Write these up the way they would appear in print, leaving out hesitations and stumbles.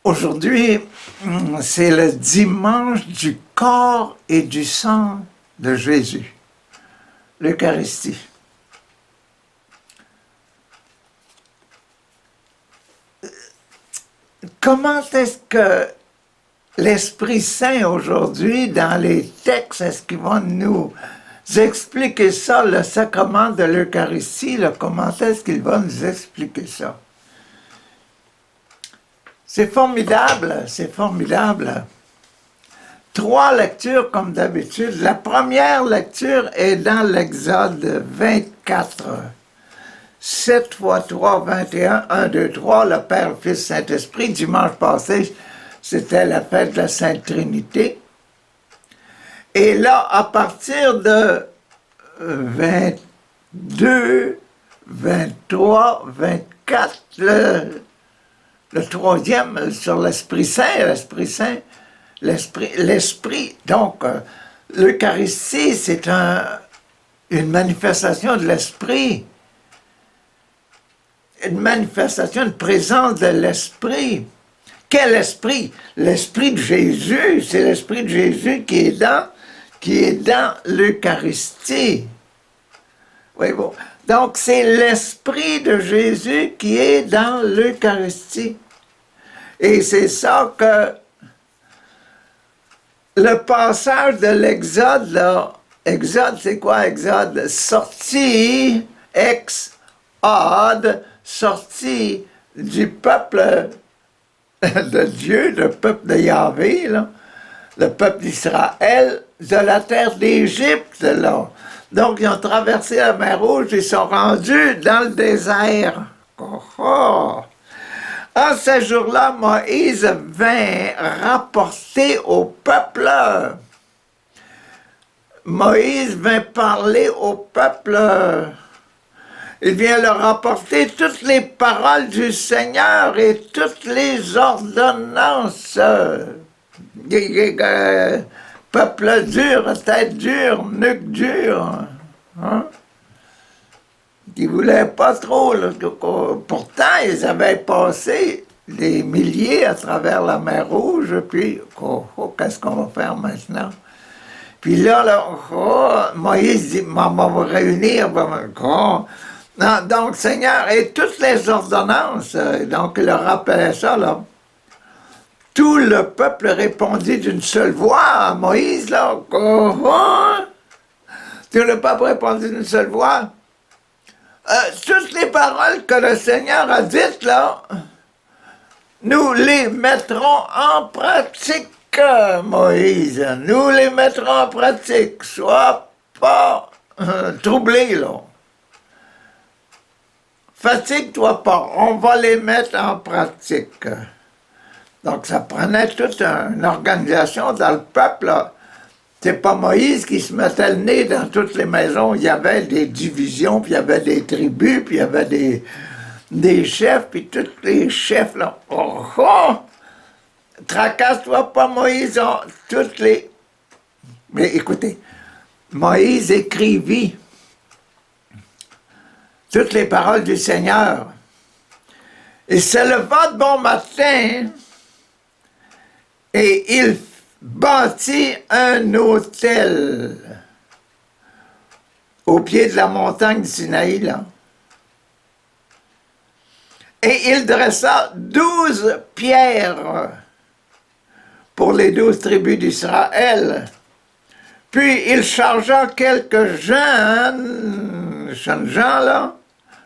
Aujourd'hui, c'est le dimanche du corps et du sang de Jésus, l'Eucharistie. Comment est-ce que l'Esprit Saint aujourd'hui, dans les textes, est-ce qu'ils vont nous expliquer ça, le sacrement de l'Eucharistie, comment est-ce qu'ils vont nous expliquer ça? C'est formidable, c'est formidable. 3 lectures comme d'habitude. La première lecture est dans l'Exode 24. 7 fois 3, 21, 1, 2, 3, le Père, le Fils, Saint-Esprit. Dimanche passé, c'était la fête de la Sainte Trinité. Et là, à partir de 22, 23, 24, le troisième sur l'Esprit Saint, l'Esprit. Donc, l'Eucharistie, c'est une manifestation de l'Esprit. Une manifestation, une présence de l'Esprit. Quel Esprit? L'Esprit de Jésus. C'est l'Esprit de Jésus qui est dans l'Eucharistie. Oui, bon. Donc, c'est l'Esprit de Jésus qui est dans l'Eucharistie. Et c'est ça que le passage de l'Exode, là, Exode, c'est quoi Exode? Sorti, ex-od, sorti du peuple de Dieu, le peuple de Yahvé, là, le peuple d'Israël, de la terre d'Égypte, là. Donc, ils ont traversé la mer Rouge, ils sont rendus dans le désert. Oh, oh. En ce jour-là, Moïse vint rapporter au peuple. Moïse vint parler au peuple. Il vient leur rapporter toutes les paroles du Seigneur et toutes les ordonnances. Peuple dur, tête dure, nuque dure. Hein? Ils ne voulaient pas trop. Là. Pourtant, ils avaient passé des milliers à travers la mer Rouge. Puis, qu'est-ce qu'on va faire maintenant? Puis là Moïse dit, on va réunir. Non, donc, Seigneur, et toutes les ordonnances, donc il leur rappelait ça, là. Tout le peuple répondit d'une seule voix à Moïse, là. Tout le peuple répondit d'une seule voix. Toutes les paroles que le Seigneur a dites, là, nous les mettrons en pratique, Moïse. Nous les mettrons en pratique. Sois pas troublé, là. Fatigue-toi pas. On va les mettre en pratique. Donc, ça prenait toute une organisation dans le peuple. C'est pas Moïse qui se mettait le nez dans toutes les maisons. Il y avait des divisions, puis il y avait des tribus, puis il y avait des chefs, puis tous les chefs, là. Tracasse-toi pas, Moïse. Toutes les... Mais écoutez, Moïse écrivit toutes les paroles du Seigneur. Il se leva de bon matin et il bâtit un autel au pied de la montagne du Sinaï, là. Et il dressa 12 pierres pour les 12 tribus d'Israël. Puis il chargea quelques jeunes gens, là,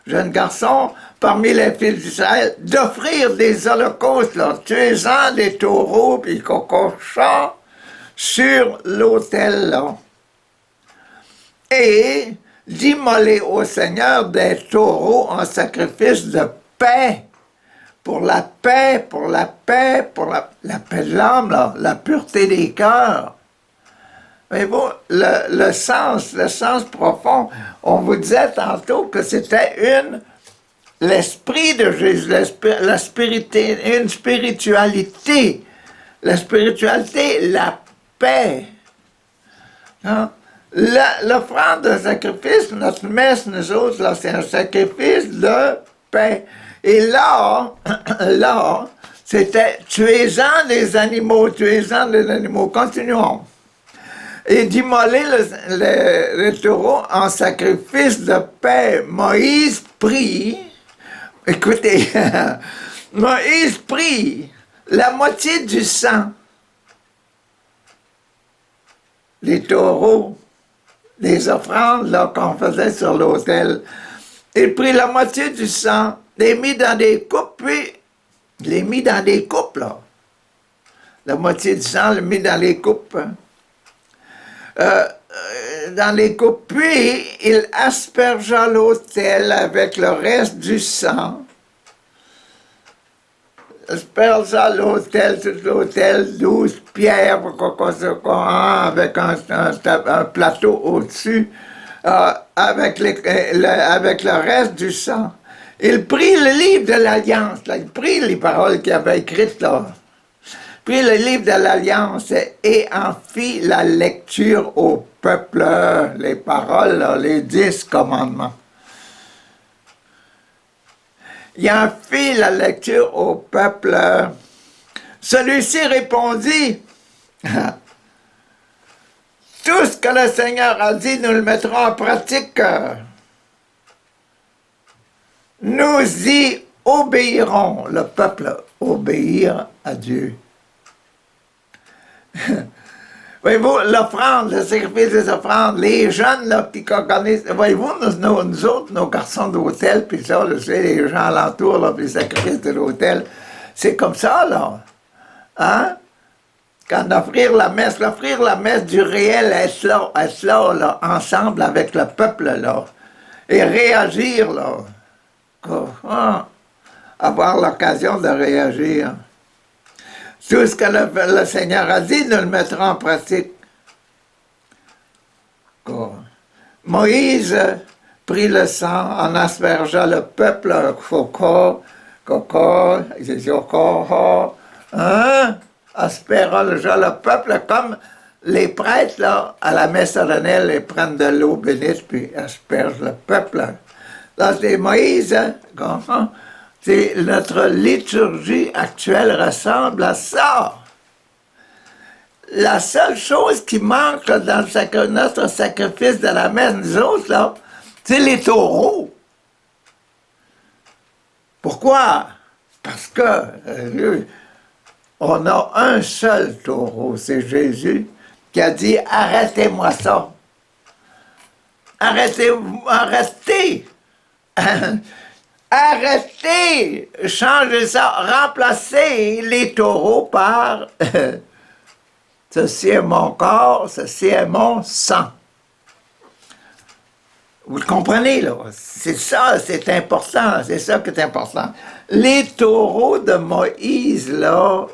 jeunes garçons, parmi les fils d'Israël, d'offrir des holocaustes, là, tuant des taureaux puis cocochons sur l'autel, là. Et d'immoler au Seigneur des taureaux en sacrifice de paix, pour la paix, pour la paix, pour la paix de l'âme, là, la pureté des cœurs. Mais bon, le sens profond, on vous disait tantôt que c'était l'esprit de Jésus, une spiritualité. La spiritualité, la paix. Hein? L'offrande de sacrifice, notre messe, nous autres, là, c'est un sacrifice de paix. Et là, là, c'était tuez-en les animaux, tuez-en les animaux. Continuons. Et d'immoler le taureau en sacrifice de paix. Moïse prit, écoutez, Moïse prit la moitié du sang, les taureaux, les offrandes qu'on faisait sur l'autel. Il prit la moitié du sang, les mit dans des coupes, puis les mit dans des coupes, là. La moitié du sang, le mit dans les coupes. Dans les coupes, puis il aspergea l'autel avec le reste du sang. Aspergea l'autel, tout l'autel, 12 pierres, avec un plateau au-dessus, avec le reste du sang. Il prit le livre de l'Alliance, il prit les paroles qu'il avait écrites là. Prit le livre de l'Alliance et en fit la lecture au peuple, les paroles, là, les 10 commandements. Il en fit la lecture au peuple. Celui-ci répondit, tout ce que le Seigneur a dit, nous le mettrons en pratique. Nous y obéirons, le peuple, obéir à Dieu. Voyez-vous, l'offrande, le sacrifice des offrandes, les jeunes là, qui organisent, voyez-vous, nous autres, nos garçons d'hôtel, puis ça, là, les gens alentour, là, puis les sacrifices de l'hôtel, c'est comme ça, là. Hein? Quand offrir la messe du réel, être là, ensemble avec le peuple, là, et réagir, là. Avoir l'occasion de réagir. Tout ce que le Seigneur a dit, nous le mettrons en pratique. Moïse prit le sang, en aspergea le peuple, aspergea le peuple comme les prêtres là, à la messe solennelle, ils prennent de l'eau bénite puis aspergent le peuple. Là, c'est Moïse, c'est notre liturgie actuelle ressemble à ça. La seule chose qui manque là, dans notre sacrifice de la messe, nous autres, là, c'est les taureaux. Pourquoi? Parce que on a un seul taureau, c'est Jésus, qui a dit « Arrêtez-moi ça! Arrêtez! Arrêtez! Changez ça! Remplacez les taureaux par « Ceci est mon corps, ceci est mon sang. » Vous le comprenez, là? C'est ça, c'est important, c'est ça qui est important. Les taureaux de Moïse, là,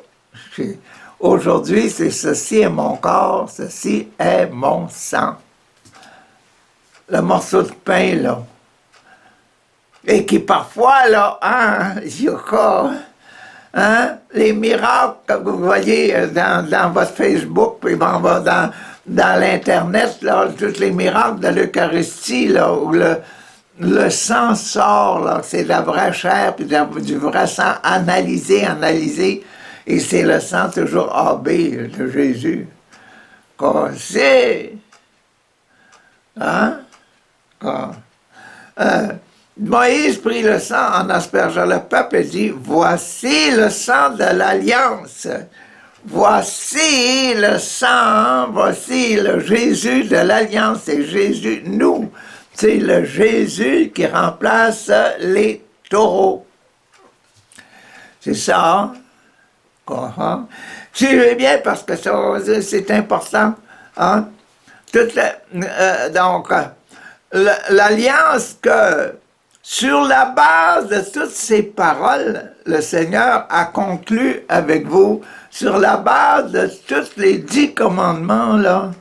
aujourd'hui, c'est « Ceci est mon corps, ceci est mon sang. » Le morceau de pain, là. Et qui parfois, là, les miracles que vous voyez dans votre Facebook, puis dans l'Internet, là, tous les miracles de l'Eucharistie, là, où le sang sort, là, c'est de la vraie chair, puis du vrai sang analysé, et c'est le sang toujours AB de Jésus. C'est... Hein? Moïse prit le sang en aspergeant le peuple et dit, voici le sang de l'alliance. Voici le sang, voici le Jésus de l'alliance. C'est Jésus, nous. C'est le Jésus qui remplace les taureaux. C'est ça. Suivez bien parce que ça, c'est important. Hein? Donc, l'alliance que, sur la base de toutes ces paroles, le Seigneur a conclu avec vous, sur la base de tous les 10 commandements, là,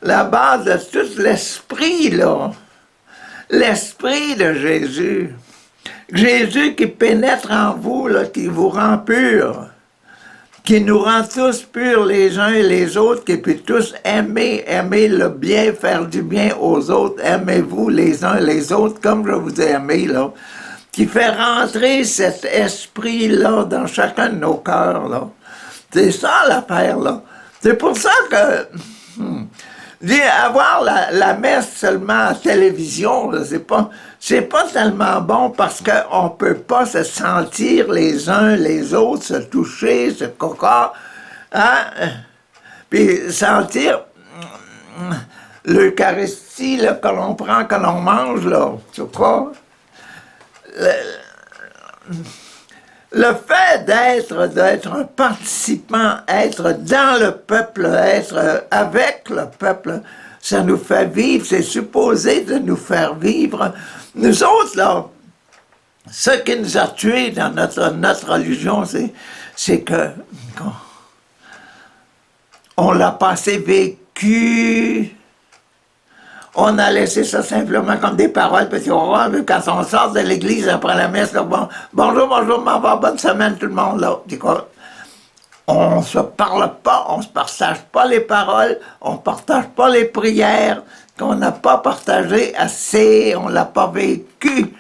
la base de tout l'esprit, là, l'esprit de Jésus. Jésus qui pénètre en vous, là, qui vous rend pur, qui nous rend tous purs les uns et les autres, qui peut tous aimer le bien, faire du bien aux autres. Aimez-vous les uns les autres comme je vous ai aimé, là. qui fait rentrer cet esprit-là dans chacun de nos cœurs, là. C'est ça l'affaire, là. C'est pour ça que avoir la messe seulement à télévision, c'est pas tellement bon parce qu'on peut pas se sentir les uns les autres, se toucher, se coca, hein? Puis sentir l'Eucharistie là, que l'on prend, que l'on mange, là, tu vois. Le fait d'être un participant, être dans le peuple, être avec le peuple, ça nous fait vivre, c'est supposé de nous faire vivre. Nous autres, là, ce qui nous a tués dans notre religion, c'est que on l'a pas assez vécu. On a laissé ça simplement comme des paroles, parce que quand on sort de l'église après la messe, là, bonjour, m'en va, bonne semaine tout le monde, là. On se parle pas, on se partage pas les paroles, on partage pas les prières, qu'on n'a pas partagé assez, on l'a pas vécu.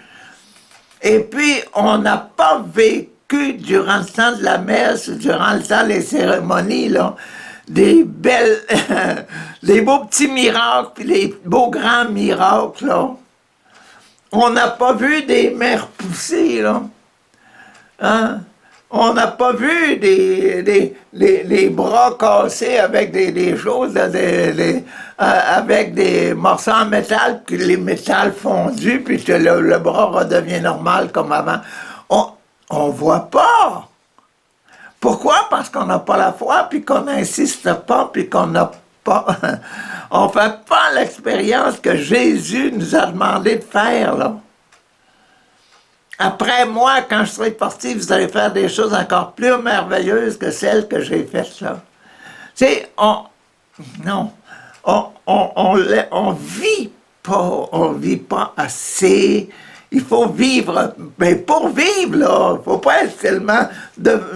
Et puis, on n'a pas vécu durant le temps de la messe, durant le temps des cérémonies, là, des belles, des beaux petits miracles, puis des beaux grands miracles, là. On n'a pas vu des mères pousser, là. Hein? On n'a pas vu des bras cassés avec des choses, avec des morceaux en métal, puis les métals fondus, puis que le bras redevient normal comme avant. On voit pas. Pourquoi? Parce qu'on n'a pas la foi, puis qu'on n'insiste pas, puis qu'on n'a pas... on fait pas l'expérience que Jésus nous a demandé de faire, là. Après moi, quand je serai parti, vous allez faire des choses encore plus merveilleuses que celles que j'ai faites, là. Tu sais, on vit pas assez. Il faut vivre, mais pour vivre, là, faut pas être seulement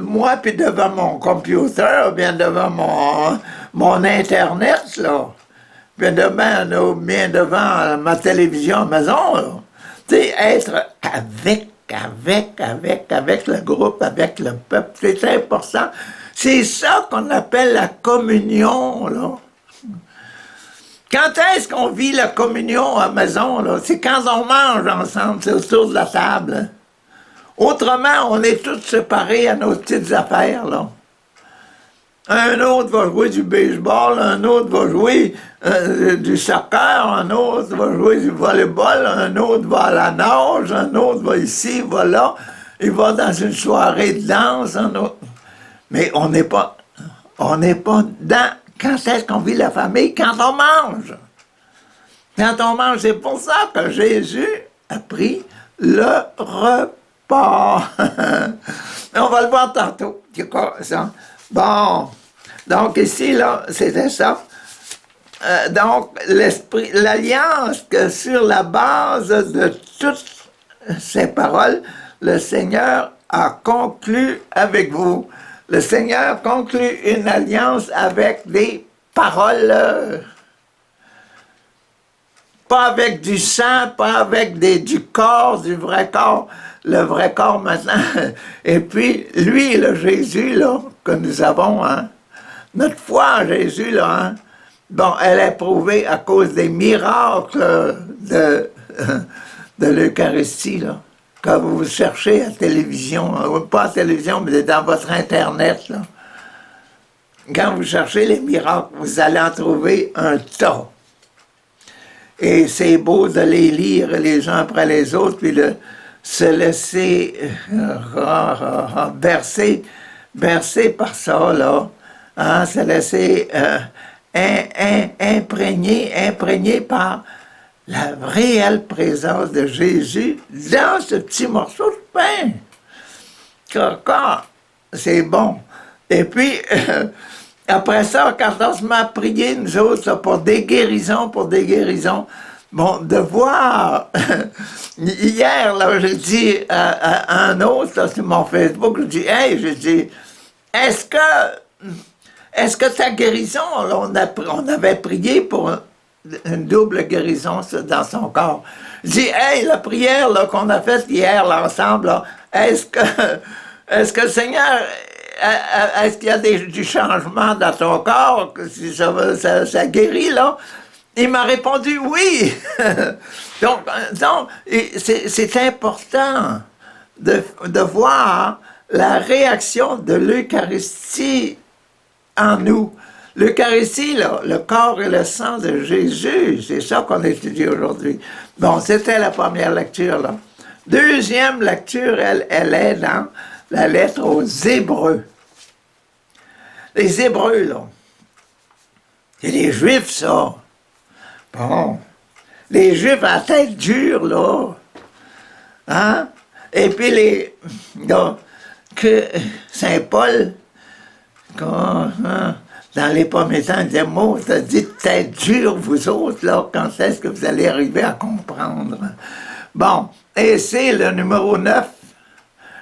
moi puis devant mon computer, ou bien devant mon Internet, là, bien devant ma télévision à maison, là. Tu sais, être avec le groupe, avec le peuple, c'est important. C'est ça qu'on appelle la communion, là. Quand est-ce qu'on vit la communion à la maison, là? C'est quand on mange ensemble, c'est autour de la table. Hein? Autrement, on est tous séparés à nos petites affaires, là. Un autre va jouer du baseball, un autre va jouer du soccer, un autre va jouer du volleyball, un autre va à la nage, un autre va ici, va là, il va dans une soirée de danse, un autre. Mais on n'est pas dans... Quand est-ce qu'on vit la famille? Quand on mange. Quand on mange, c'est pour ça que Jésus a pris le repas. On va le voir tantôt. C'est quoi ça? Bon. Donc ici, là, c'était ça. Donc, l'alliance que sur la base de toutes ces paroles, le Seigneur a conclu avec vous. Le Seigneur conclut une alliance avec des paroles. Pas avec du sang, pas avec du corps, du vrai corps. Le vrai corps maintenant. Et puis, lui, le Jésus, là, que nous avons, hein, notre foi en Jésus, là, hein, bon, elle est prouvée à cause des miracles de l'Eucharistie, là. Quand vous cherchez à la télévision, pas à la télévision, mais dans votre Internet, là, quand vous cherchez les miracles, vous allez en trouver un tas. Et c'est beau de les lire les uns après les autres, puis de se laisser bercer par ça, là, hein, se laisser imprégner par la réelle présence de Jésus dans ce petit morceau de pain. C'est bon. Et puis, après ça, quand on se met à prier, nous autres, là, pour des guérisons, bon, de voir, hier, là, j'ai dit à un autre, là, sur mon Facebook, j'ai dit, est-ce que ta guérison, là, on avait prié pour une double guérison dans son corps. Je dis, hey, la prière là, qu'on a faite hier, là, ensemble, là, est-ce que le Seigneur, est-ce qu'il y a du changement dans ton corps, que si ça guérit, là? Il m'a répondu oui. donc c'est important de voir la réaction de l'Eucharistie en nous. L'Eucharistie, là, le corps et le sang de Jésus, c'est ça qu'on étudie aujourd'hui. Bon, c'était la première lecture, là. Deuxième lecture, elle est dans la lettre aux Hébreux. Les Hébreux, là, c'est les Juifs, ça. Bon, les Juifs à tête dure, là. Hein? Et puis que Saint Paul, dans les premiers temps, il disait, moi, t'as dit tête dure, vous autres, là, quand est-ce que vous allez arriver à comprendre? Bon, et c'est le numéro 9,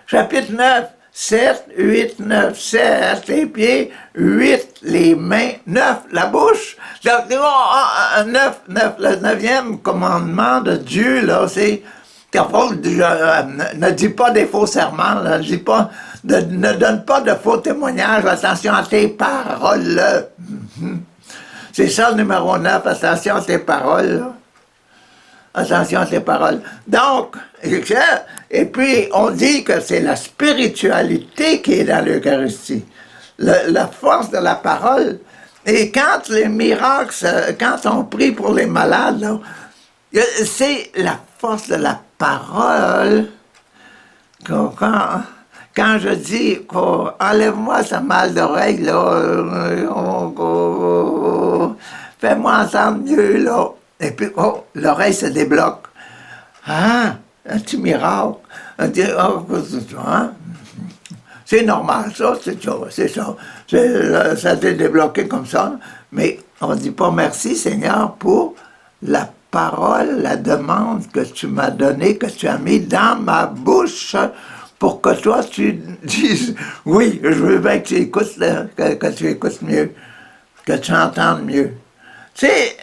chapitre 9, 7, 8, 9, 7, les pieds, 8, les mains, 9, la bouche. 9, le 9e commandement de Dieu, là, c'est ne dis pas des faux serments, là, ne donne pas de faux témoignages, attention à tes paroles. C'est ça le numéro 9, attention à tes paroles. Là. Attention à tes paroles. Donc, et puis on dit que c'est la spiritualité qui est dans l'Eucharistie, la force de la parole. Et quand les miracles, quand on prie pour les malades, là, c'est la force de la parole. Quand je dis enlève-moi ce mal d'oreille, là, fais-moi entendre mieux, là. Et puis, l'oreille se débloque. Ah, un petit miracle. C'est normal, ça, c'est ça. Ça s'est débloqué comme ça. Mais on ne dit pas merci, Seigneur, pour la parole, la demande que tu m'as donnée, que tu as mis dans ma bouche, pour que toi, tu dises, oui, je veux bien que tu écoutes, que tu écoutes mieux, que tu entendes mieux. Tu sais,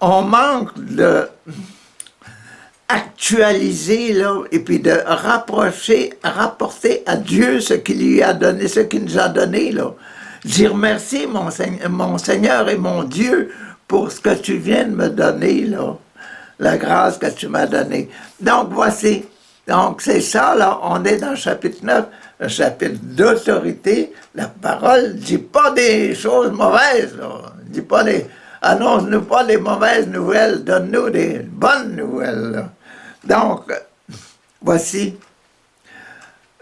on manque de actualiser, là, et puis de rapporter à Dieu ce qu'il lui a donné, ce qu'il nous a donné, là. Dire merci, mon Seigneur et mon Dieu, pour ce que tu viens de me donner, là, la grâce que tu m'as donnée. Donc, voici. Donc, c'est ça, là, on est dans le chapitre 9, le chapitre d'autorité. La parole ne dit pas des choses mauvaises, là. Dit pas annonce-nous pas des mauvaises nouvelles, donne-nous des bonnes nouvelles, là. Donc, voici,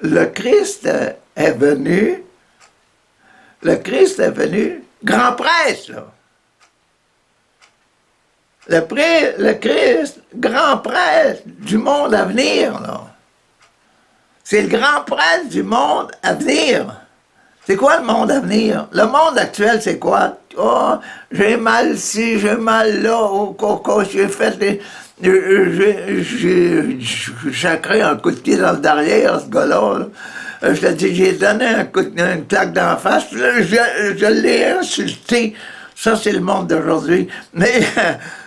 le Christ est venu grand prêtre, là. Le Christ, grand prêtre du monde à venir, là. C'est le grand prêtre du monde à venir. C'est quoi le monde à venir? Le monde actuel, c'est quoi? Oh, j'ai mal ici, j'ai mal là, j'ai fait des... J'ai sacré un coup de pied dans le derrière, ce gars-là. Là. Je te dis, j'ai donné une claque d'en face, je l'ai insulté. Ça, c'est le monde d'aujourd'hui. Mais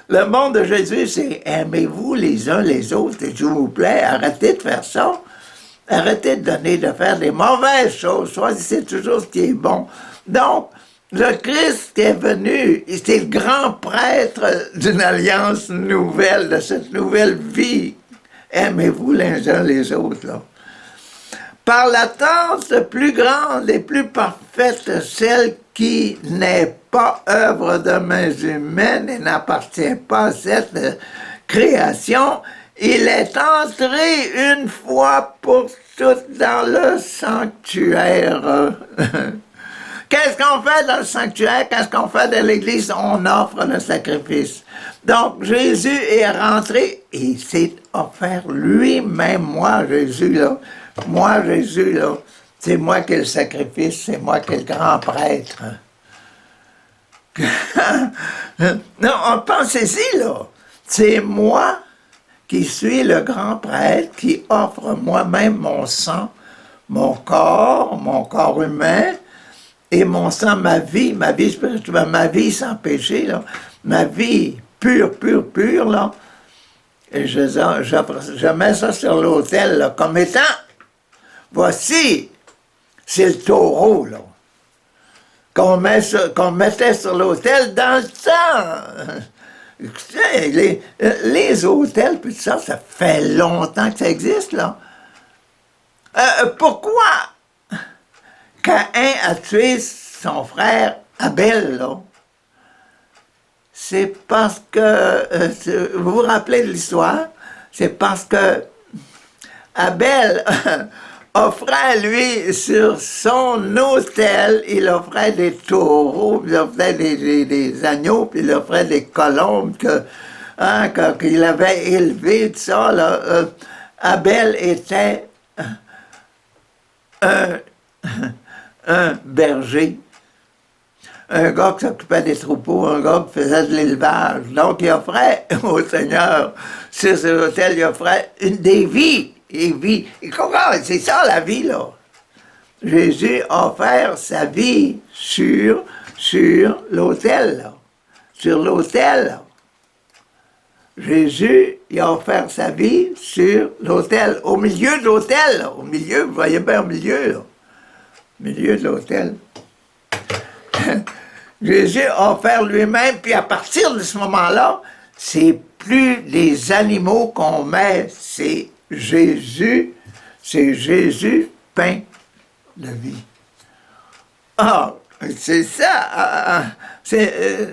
le monde de Jésus, c'est aimez-vous les uns les autres, s'il vous plaît, arrêtez de faire ça. Arrêtez de faire des mauvaises choses, choisissez toujours ce qui est bon. Donc, le Christ qui est venu, c'est le grand prêtre d'une alliance nouvelle, de cette nouvelle vie. Aimez-vous les uns les autres, là. Par l'attente plus grande et plus parfaite, celle qui n'est pas œuvre de mains humaines et n'appartient pas à cette création, il est entré une fois pour toutes dans le sanctuaire. Qu'est-ce qu'on fait dans le sanctuaire? Qu'est-ce qu'on fait dans l'église? On offre le sacrifice. Donc, Jésus est rentré et il s'est offert lui-même, moi, Jésus, là. Moi, Jésus, là, c'est moi qui ai le sacrifice, c'est moi qui ai le grand prêtre. Non, pensez-y, là. C'est moi qui suis le grand prêtre, qui offre moi-même mon sang, mon corps humain, et mon sang, ma vie spirituelle, ma vie sans péché, là, ma vie pur, là. Et je mets ça sur l'autel, là, comme étant, voici, c'est le taureau, là, qu'on mettait sur l'autel dans le temps. Écoutez, les autels, puis ça fait longtemps que ça existe, là. Pourquoi Caïn a tué son frère Abel, là? C'est parce que, vous vous rappelez de l'histoire, c'est parce que Abel offrait, lui, sur son autel, il offrait des taureaux, il offrait des agneaux, puis il offrait des colombes qu'il avait élevées, tout ça, là. Abel était un berger, un gars qui s'occupait des troupeaux, un gars qui faisait de l'élevage. Donc, il offrait au Seigneur, sur cet autel, il offrait des vies. Et c'est ça la vie, là. Jésus a offert sa vie sur l'autel, là. Sur l'autel, là. Jésus, il a offert sa vie sur l'autel, au milieu de l'autel, là. Au milieu, vous voyez bien au milieu, là. Au milieu de l'autel. Jésus a offert lui-même, puis à partir de ce moment-là, c'est plus les animaux qu'on met, c'est Jésus, pain de vie. Ah, c'est ça, c'est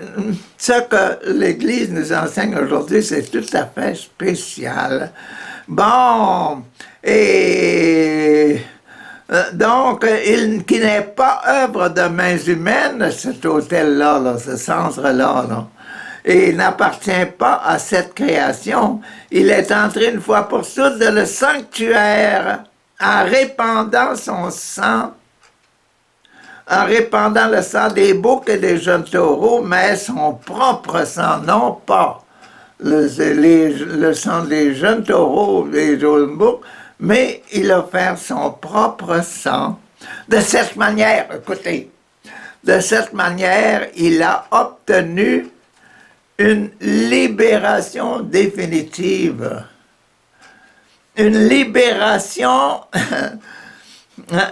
ça que l'Église nous enseigne aujourd'hui, c'est tout à fait spécial. Bon, et donc, qui n'est pas œuvre de mains humaines, cet autel-là, là, ce centre-là, là. Et il n'appartient pas à cette création. Il est entré une fois pour toutes dans le sanctuaire en répandant son sang, en répandant le sang des boucs et des jeunes taureaux, mais son propre sang, non pas le sang des jeunes taureaux et des jeunes boucs, mais il a offert son propre sang. De cette manière, écoutez, de cette manière, il a obtenu une libération définitive. Une libération,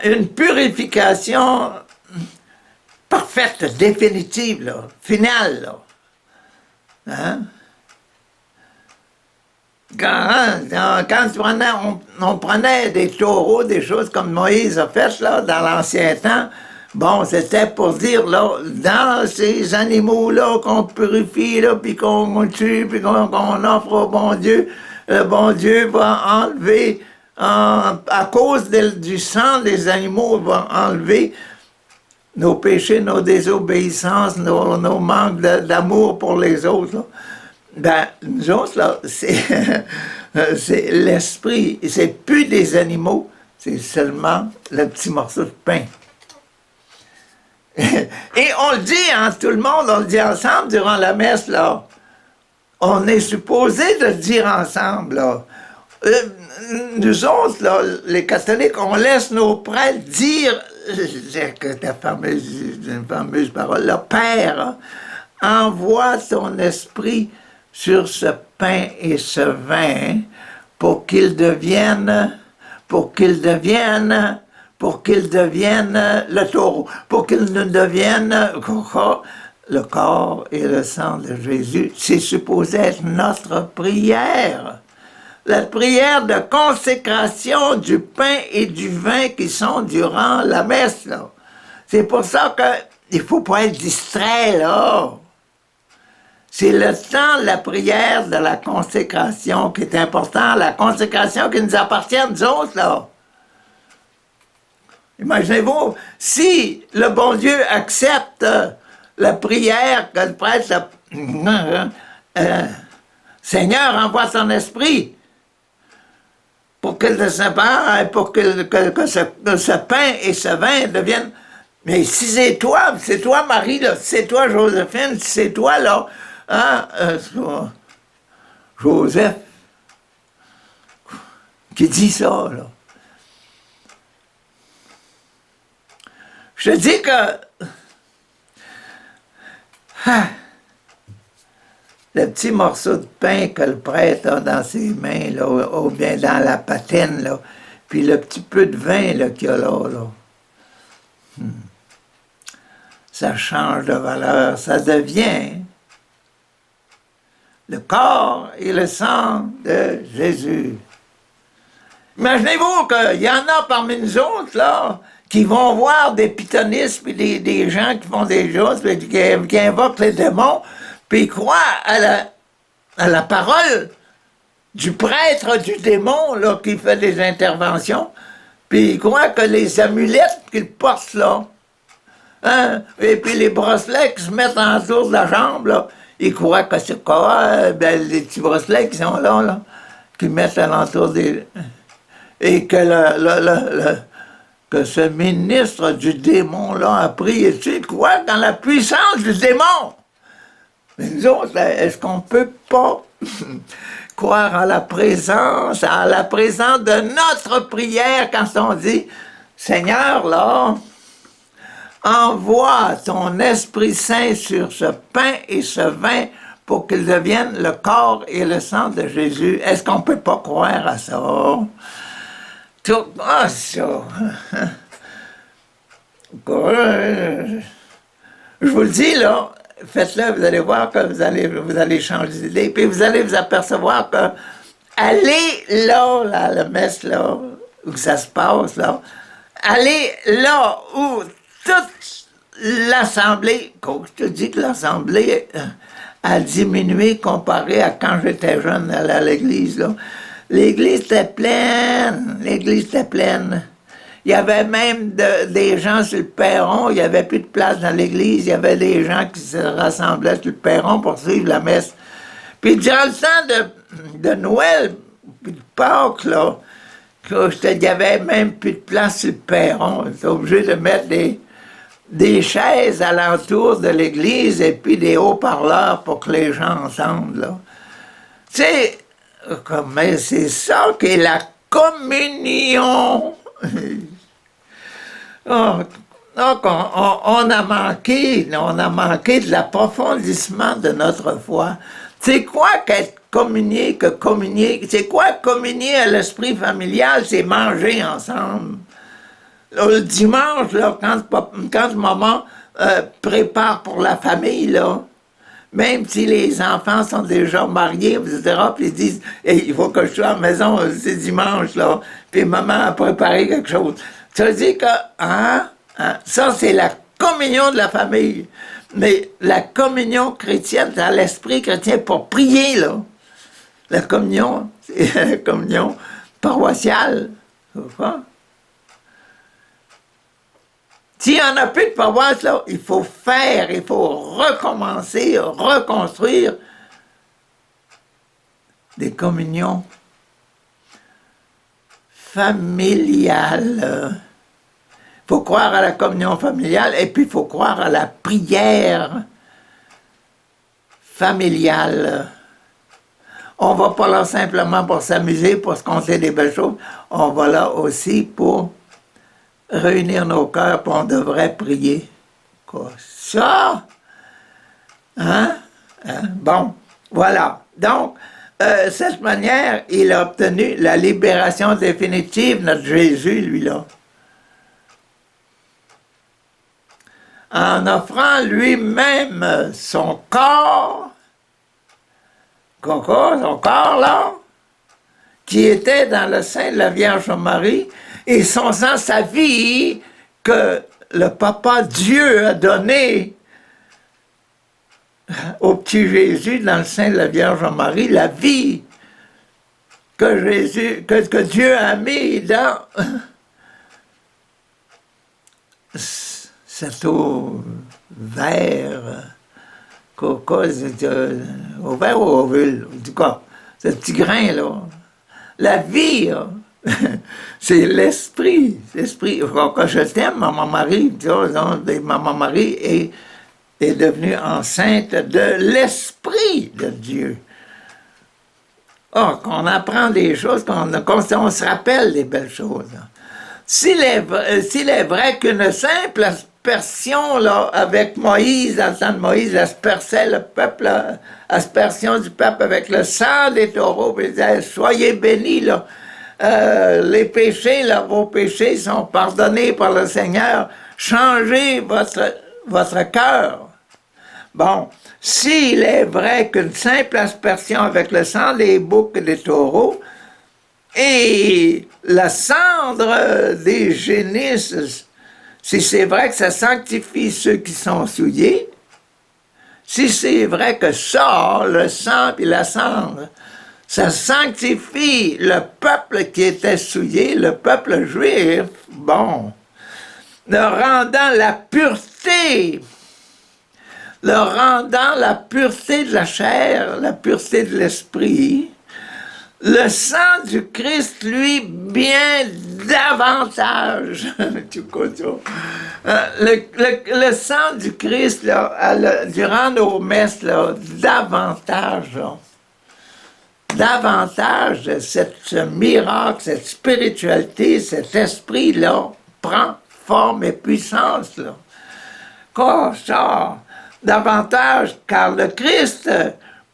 une purification parfaite, définitive, là, finale. Là. Hein? Quand on prenait des taureaux, des choses comme Moïse a fait là, dans l'ancien temps, bon, c'était pour dire, là, dans ces animaux-là qu'on purifie, là, puis qu'on tue, puis qu'on offre au bon Dieu, le bon Dieu va enlever, à cause du sang des animaux, va enlever nos péchés, nos désobéissances, nos manques d'amour pour les autres. Là. Ben, nous autres, là, c'est l'esprit, c'est plus des animaux, c'est seulement le petit morceau de pain. Et on le dit, hein, tout le monde, on le dit ensemble durant la messe, là. On est supposé de le dire ensemble, là. Nous autres, là, les catholiques, on laisse nos prêtres dire la fameuse parole, le Père, envoie ton esprit sur ce pain et ce vin pour qu'ils deviennent le taureau, pour qu'ils ne deviennent le corps et le sang de Jésus. C'est supposé être notre prière. La prière de consécration du pain et du vin qui sont durant la messe. Là. C'est pour ça qu'il ne faut pas être distrait, là. C'est le temps de la prière de la consécration qui est important, la consécration qui nous appartient, nous autres, là. Imaginez-vous, si le bon Dieu accepte la prière que le prêtre, Seigneur, envoie son esprit pour qu'il te sépare, pour que ce pain et ce vin deviennent... Mais si c'est toi Marie, là, c'est toi Joséphine, c'est toi là, hein, Joseph, qui dit ça, là. Je te dis que le petit morceau de pain que le prêtre a dans ses mains, là, ou bien dans la patine, là, puis le petit peu de vin qu'il y a là, ça change de valeur, ça devient le corps et le sang de Jésus. Imaginez-vous qu'il y en a parmi nous autres, là, qui vont voir des pythonistes, puis des gens qui font des choses, puis qui invoquent les démons, puis ils croient à la parole du prêtre du démon, là, qui fait des interventions, puis ils croient que les amulettes qu'ils portent, là, hein, et puis les bracelets qui se mettent autour de la jambe, là, ils croient que c'est quoi, ben, les petits bracelets qui sont là, qui mettent alentour des... Et que que ce ministre du démon-là a pris, et tu crois dans la puissance du démon. Mais nous autres, est-ce qu'on peut pas croire à la présence de notre prière quand on dit, Seigneur, là, envoie ton Esprit Saint sur ce pain et ce vin pour qu'ils deviennent le corps et le sang de Jésus. Est-ce qu'on peut pas croire à ça? Tout, ça. Je vous le dis, là, faites-le, vous allez voir que vous allez changer d'idée, puis vous allez vous apercevoir que allez là, la messe, là, où ça se passe, là, allez là où toute l'Assemblée, je te dis que l'Assemblée a diminué comparé à quand j'étais jeune à l'église, là. L'église était pleine, Il y avait même des gens sur le perron, il n'y avait plus de place dans l'église, il y avait des gens qui se rassemblaient sur le perron pour suivre la messe. Puis durant le temps de Noël, puis de Pâques, là, il n'y avait même plus de place sur le perron. Ils étaient obligés de mettre des chaises alentour de l'église et puis des haut-parleurs pour que les gens entendent, là. Tu sais, mais c'est ça qu'est la communion. Donc, on a manqué de l'approfondissement de notre foi. C'est quoi qu'être communié, c'est quoi communier à l'esprit familial, c'est manger ensemble. Là, le dimanche, là, quand maman prépare pour la famille, là, même si les enfants sont déjà mariés, etc., puis ils disent hey, « il faut que je sois à la maison, c'est dimanche, là, puis maman a préparé quelque chose ». Ça veut dire que, ça c'est la communion de la famille. Mais la communion chrétienne, dans l'esprit chrétien, pour prier, là, la communion, c'est la communion paroissiale. S'il n'y en a plus de paroisse, là, il faut recommencer, reconstruire des communions familiales. Il faut croire à la communion familiale et puis il faut croire à la prière familiale. On va pas là simplement pour s'amuser, pour se compter des belles choses. On va là aussi pour réunir nos cœurs, puis on devrait prier. Quoi, ça? Hein? Bon, voilà. Donc, cette manière, il a obtenu la libération définitive, notre Jésus, lui-là. En offrant lui-même son corps, là, qui était dans le sein de la Vierge Marie, et son sang, sa vie, que le Papa Dieu a donné au petit Jésus dans le sein de la Vierge Marie, la vie que Dieu a mis dans cet eau vert, au vert ou ovule, en tout cas, ce petit grain, là. La vie, c'est l'esprit. Quand je t'aime, Maman Marie, Maman Marie est devenue enceinte de l'esprit de Dieu. Qu'on apprend des choses, on se rappelle des belles choses. S'il est vrai qu'une simple l'aspersion, là, avec Moïse, dans le temps de Moïse, asperçait le peuple, aspersion du peuple avec le sang des taureaux, puis il disait, soyez bénis, là. Les péchés, là, vos péchés sont pardonnés par le Seigneur. Changez votre cœur. Bon, s'il est vrai qu'une simple aspersion avec le sang des boucs et des taureaux et la cendre des génisses, si c'est vrai que ça sanctifie ceux qui sont souillés, si c'est vrai que ça, le sang et la cendre, ça sanctifie le peuple qui était souillé, le peuple juif, bon, leur rendant la pureté de la chair, la pureté de l'esprit, le sang du Christ, lui, bien davantage. Le sang du Christ, là, durant nos messes, là, davantage, là, davantage de ce miracle, cette spiritualité, cet esprit-là, prend forme et puissance, là. Quoi, ça? Davantage, car le Christ,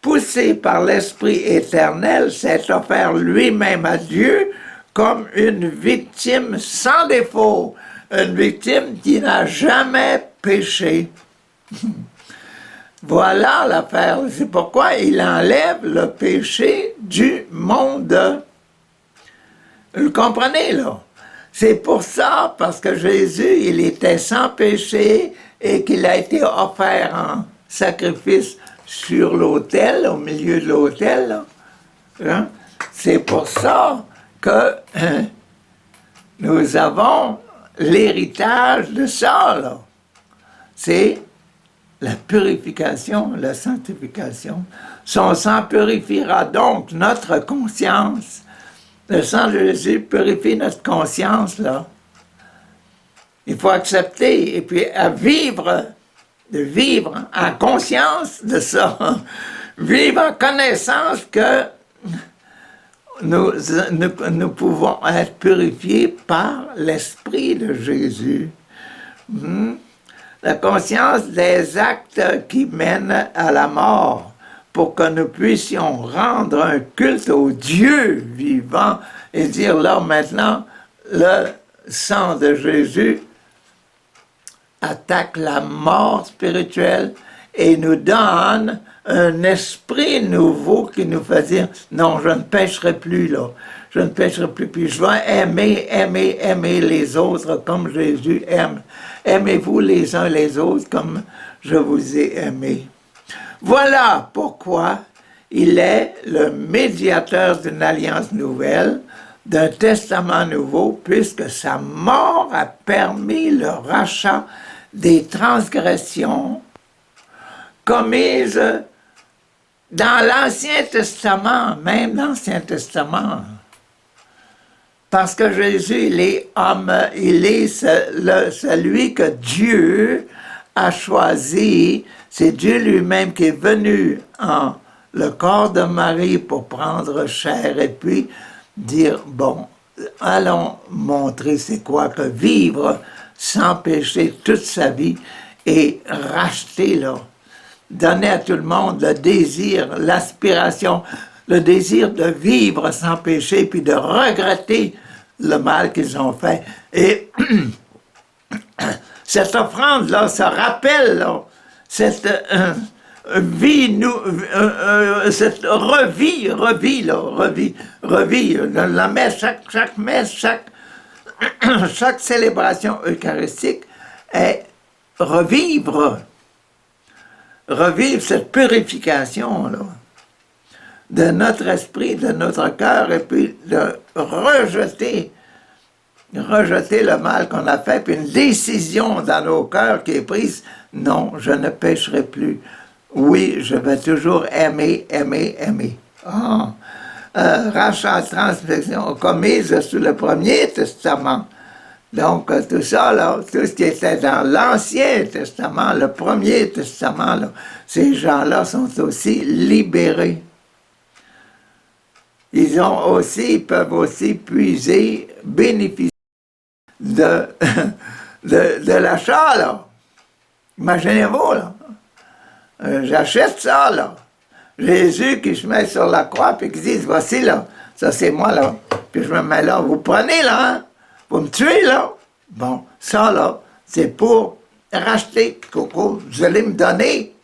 poussé par l'Esprit éternel, s'est offert lui-même à Dieu comme une victime sans défaut, une victime qui n'a jamais péché. Voilà l'affaire. C'est pourquoi il enlève le péché du monde. Vous le comprenez, là? C'est pour ça, parce que Jésus, il était sans péché et qu'il a été offert en sacrifice sur l'autel, au milieu de l'autel. Hein? C'est pour ça que nous avons l'héritage de ça, là. C'est la purification, la sanctification. Son sang purifiera donc notre conscience. Le sang de Jésus purifie notre conscience, là. Il faut accepter et puis à vivre, de vivre en conscience de ça. Vivre en connaissance que nous pouvons être purifiés par l'Esprit de Jésus. La conscience des actes qui mènent à la mort, pour que nous puissions rendre un culte au Dieu vivant et dire là maintenant, le sang de Jésus attaque la mort spirituelle et nous donne un esprit nouveau qui nous fait dire non, je ne pécherai plus là, je ne pécherai plus, puis je vais aimer les autres comme Jésus aime. Aimez-vous les uns les autres comme je vous ai aimé. Voilà pourquoi il est le médiateur d'une alliance nouvelle, d'un testament nouveau, puisque sa mort a permis le rachat des transgressions commises dans l'Ancien Testament, même dans l'Ancien Testament. Parce que Jésus, il est homme, il est celui que Dieu a choisi. C'est Dieu lui-même qui est venu en le corps de Marie pour prendre chair et puis dire, bon, allons montrer c'est quoi que vivre sans péché toute sa vie et racheter, là, donner à tout le monde le désir, l'aspiration, le désir de vivre sans péché puis de regretter le mal qu'ils ont fait. Et cette offrande-là, ça rappelle, là, cette vie, cette revie, la messe, chaque messe, chaque célébration eucharistique est revivre cette purification, là, de notre esprit, de notre cœur, et puis de rejeter le mal qu'on a fait, puis une décision dans nos cœurs qui est prise, non, je ne pécherai plus. Oui, je vais toujours aimer. Rachat, transgression commise sous le Premier Testament. Donc, tout ça, là, tout ce qui était dans l'Ancien Testament, le Premier Testament, là, ces gens-là sont aussi libérés. Ils peuvent aussi puiser, bénéficier de l'achat, là. Imaginez-vous, là. J'achète ça, là. Jésus qui se met sur la croix, puis qui dit, voici, là, ça c'est moi, là. Puis je me mets là, vous prenez, là, hein? Vous me tuez, là. Bon, ça, là, c'est pour racheter, Coco. Vous allez me donner.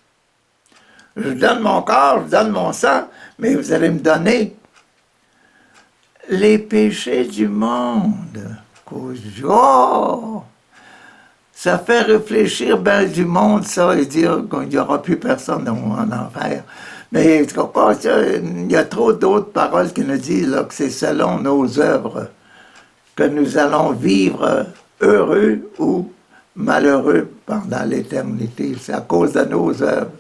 Je donne mon corps, je donne mon sang, mais vous allez me donner les péchés du monde. Oh! Ça fait réfléchir bien du monde, ça, et dire qu'il n'y aura plus personne en enfer. Mais tu comprends, il y a trop d'autres paroles qui nous disent là, que c'est selon nos œuvres que nous allons vivre heureux ou malheureux pendant l'éternité. C'est à cause de nos œuvres.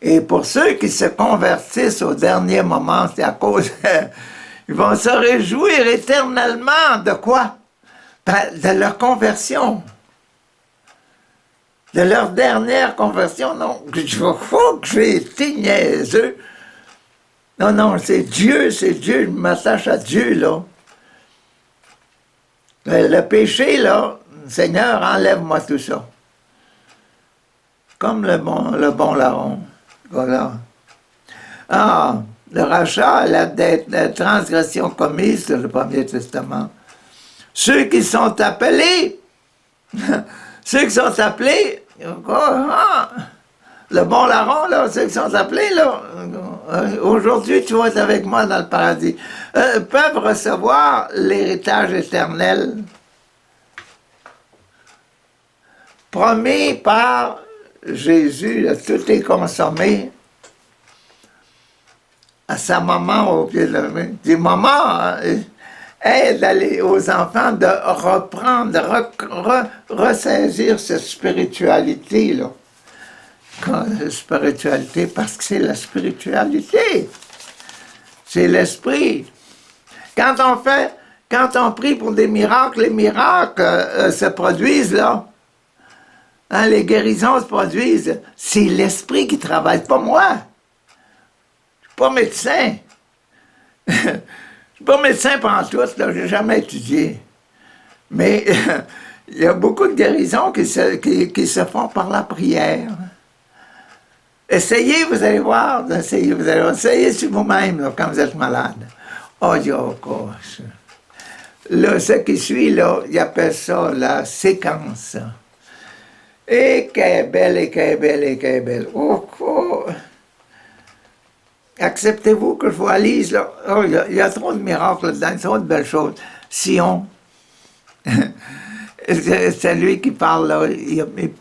Et pour ceux qui se convertissent au dernier moment, c'est à cause... ils vont se réjouir éternellement de quoi? De leur conversion. De leur dernière conversion. Non, il faut que j'ai été niaiseux. Non, non, c'est Dieu, je m'attache à Dieu, là. Le péché, là, Seigneur, enlève-moi tout ça. Comme le bon larron. Voilà. Ah, le rachat, la transgression commise sur le Premier Testament. Ceux qui sont appelés, ceux qui sont appelés, le bon larron, là, ceux qui sont appelés, là, aujourd'hui tu vas être avec moi dans le paradis, peuvent recevoir l'héritage éternel promis par Jésus. Là, tout est consommé à sa maman au pied de la main. Il dit, maman, aide aux enfants de reprendre, de ressaisir cette spiritualité-là. La spiritualité, parce que c'est la spiritualité. C'est l'esprit. Quand on prie pour des miracles, les miracles se produisent, là. Hein, les guérisons se produisent. C'est l'esprit qui travaille, pas moi. Je suis pas médecin. Je suis pas médecin pantoute, là, j'ai jamais étudié. Mais il y a beaucoup de guérisons qui se font par la prière. Essayez, vous allez voir, essayez sur vous-même là, quand vous êtes malade. Oh, gosh. Là, ce qui suit, là, il appelle ça la séquence. Et qu'elle est belle, et qu'elle est belle, et qu'elle est belle. Oh. Acceptez-vous que je vous lise, là? Oh, il y a trop de miracles là-dedans, trop de belles choses. Sion. C'est lui qui parle, là.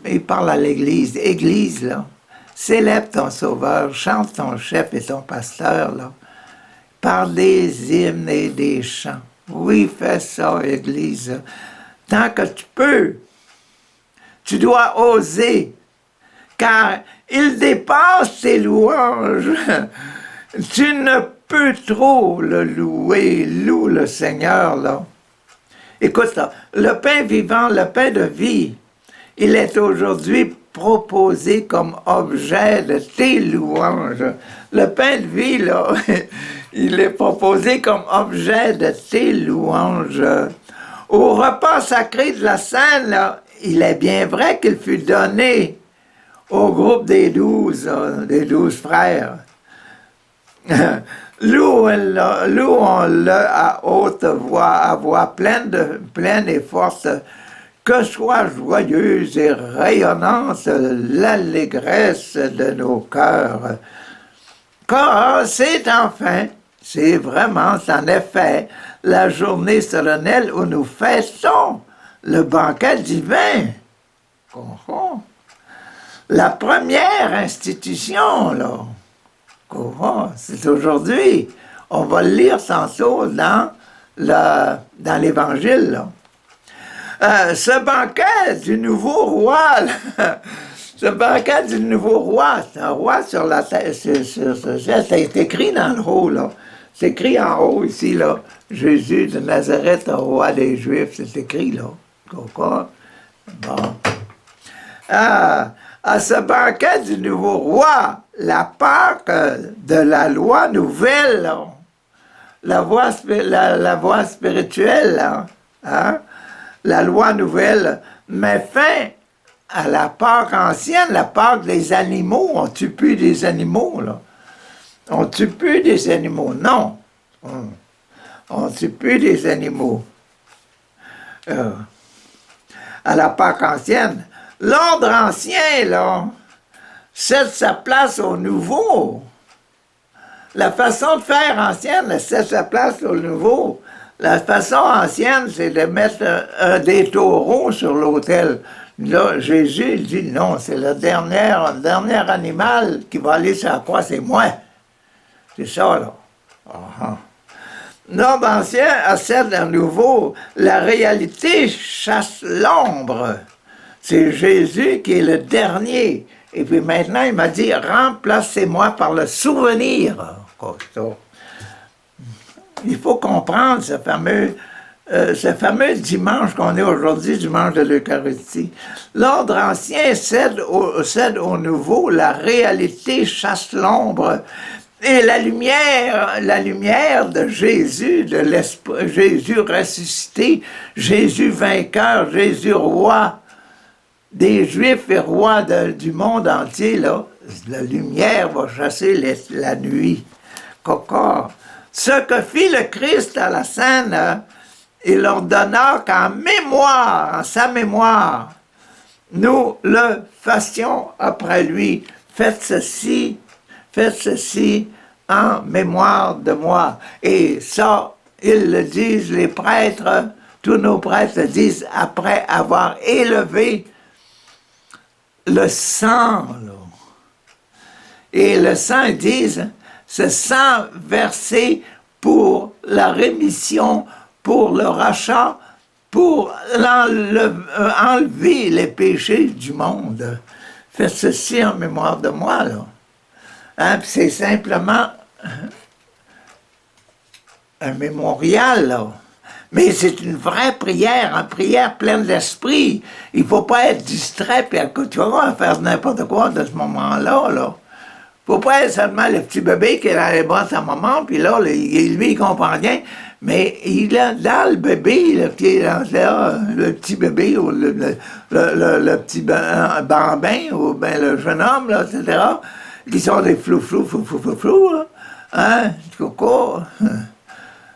Il parle à l'Église. Église, là. Célèbre ton Sauveur, chante ton chef et ton pasteur, là. Par des hymnes et des chants. Oui, fais ça, Église. Tant que tu peux. Tu dois oser, car il dépasse tes louanges. Tu ne peux trop le louer. Loue le Seigneur, là. Écoute, là, le pain vivant, le pain de vie, il est aujourd'hui proposé comme objet de tes louanges. Le pain de vie, là, il est proposé comme objet de tes louanges. Au repas sacré de la Sainte, là, il est bien vrai qu'il fut donné au groupe des 12 frères. Louons-le à haute voix, à voix pleine et forte, que soit joyeuse et rayonnante l'allégresse de nos cœurs. Car c'est vraiment en effet la journée solennelle où nous fêtons le banquet divin. La première institution, là. C'est aujourd'hui. On va le lire tantôt dans l'Évangile, là. Ce banquet du nouveau roi, là, ce banquet du nouveau roi, c'est un roi sur la tête, c'est écrit dans le haut, là. C'est écrit en haut ici, là. Jésus de Nazareth, roi des Juifs, c'est écrit, là. Bon. À ce banquet du nouveau roi, la Pâque de la loi nouvelle, là. La voie spirituelle, là. Hein? La loi nouvelle met fin à la Pâque ancienne, la Pâque des animaux. On ne tue plus des animaux, là. On ne tue plus des animaux, non. On ne tue plus des animaux. À la Pâque ancienne. L'ordre ancien, là, cède sa place au nouveau. La façon de faire ancienne cède sa place au nouveau. La façon ancienne, c'est de mettre des taureaux sur l'autel. Là, Jésus dit non, c'est le dernier animal qui va aller sur la croix, c'est moi. C'est ça, là. L'ordre ancien accède à nouveau. La réalité chasse l'ombre. C'est Jésus qui est le dernier. Et puis maintenant, il m'a dit, remplacez-moi par le souvenir. Il faut comprendre ce fameux dimanche qu'on est aujourd'hui, dimanche de l'Eucharistie. L'ordre ancien cède au nouveau, la réalité chasse l'ombre. Et la lumière de Jésus, de l'Esprit, Jésus ressuscité, Jésus vainqueur, Jésus roi des Juifs et roi du monde entier, là, la lumière va chasser la nuit. Coco. Ce que fit le Christ à la scène, il leur donna qu'en mémoire, en sa mémoire, nous le fassions après lui. Faites ceci en mémoire de moi. Et ça, ils le disent, les prêtres, tous nos prêtres le disent après avoir élevé le sang. Là. Et le sang, ils disent, ce sang versé pour la rémission, pour le rachat, pour enlever les péchés du monde. Faites ceci en mémoire de moi, là. Hein, c'est simplement un mémorial, là. Mais c'est une vraie prière, une prière pleine d'esprit. Il ne faut pas être distrait, puis tu vas faire n'importe quoi de ce moment-là, là. Il ne faut pas être seulement le petit bébé qui est dans les bras de sa maman, puis là, lui, il comprend rien. Mais il est dans le bébé, là, qui est dans le petit bébé, ou le petit bambin, ou bien le jeune homme, là, etc., qui sont des flou, là. Hein, coco.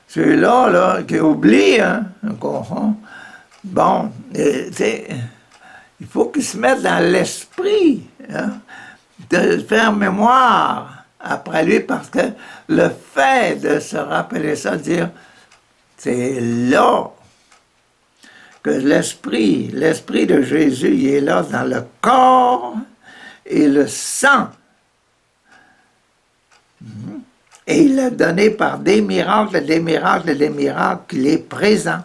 Celui-là, là, qui oublie, hein, bon, tu sais, il faut qu'il se mette dans l'esprit, hein, de faire mémoire après lui, parce que le fait de se rappeler ça, dire, c'est là que l'esprit de Jésus, il est là dans le corps et le sang. Et il l'a donné par des miracles, qu'il est présent.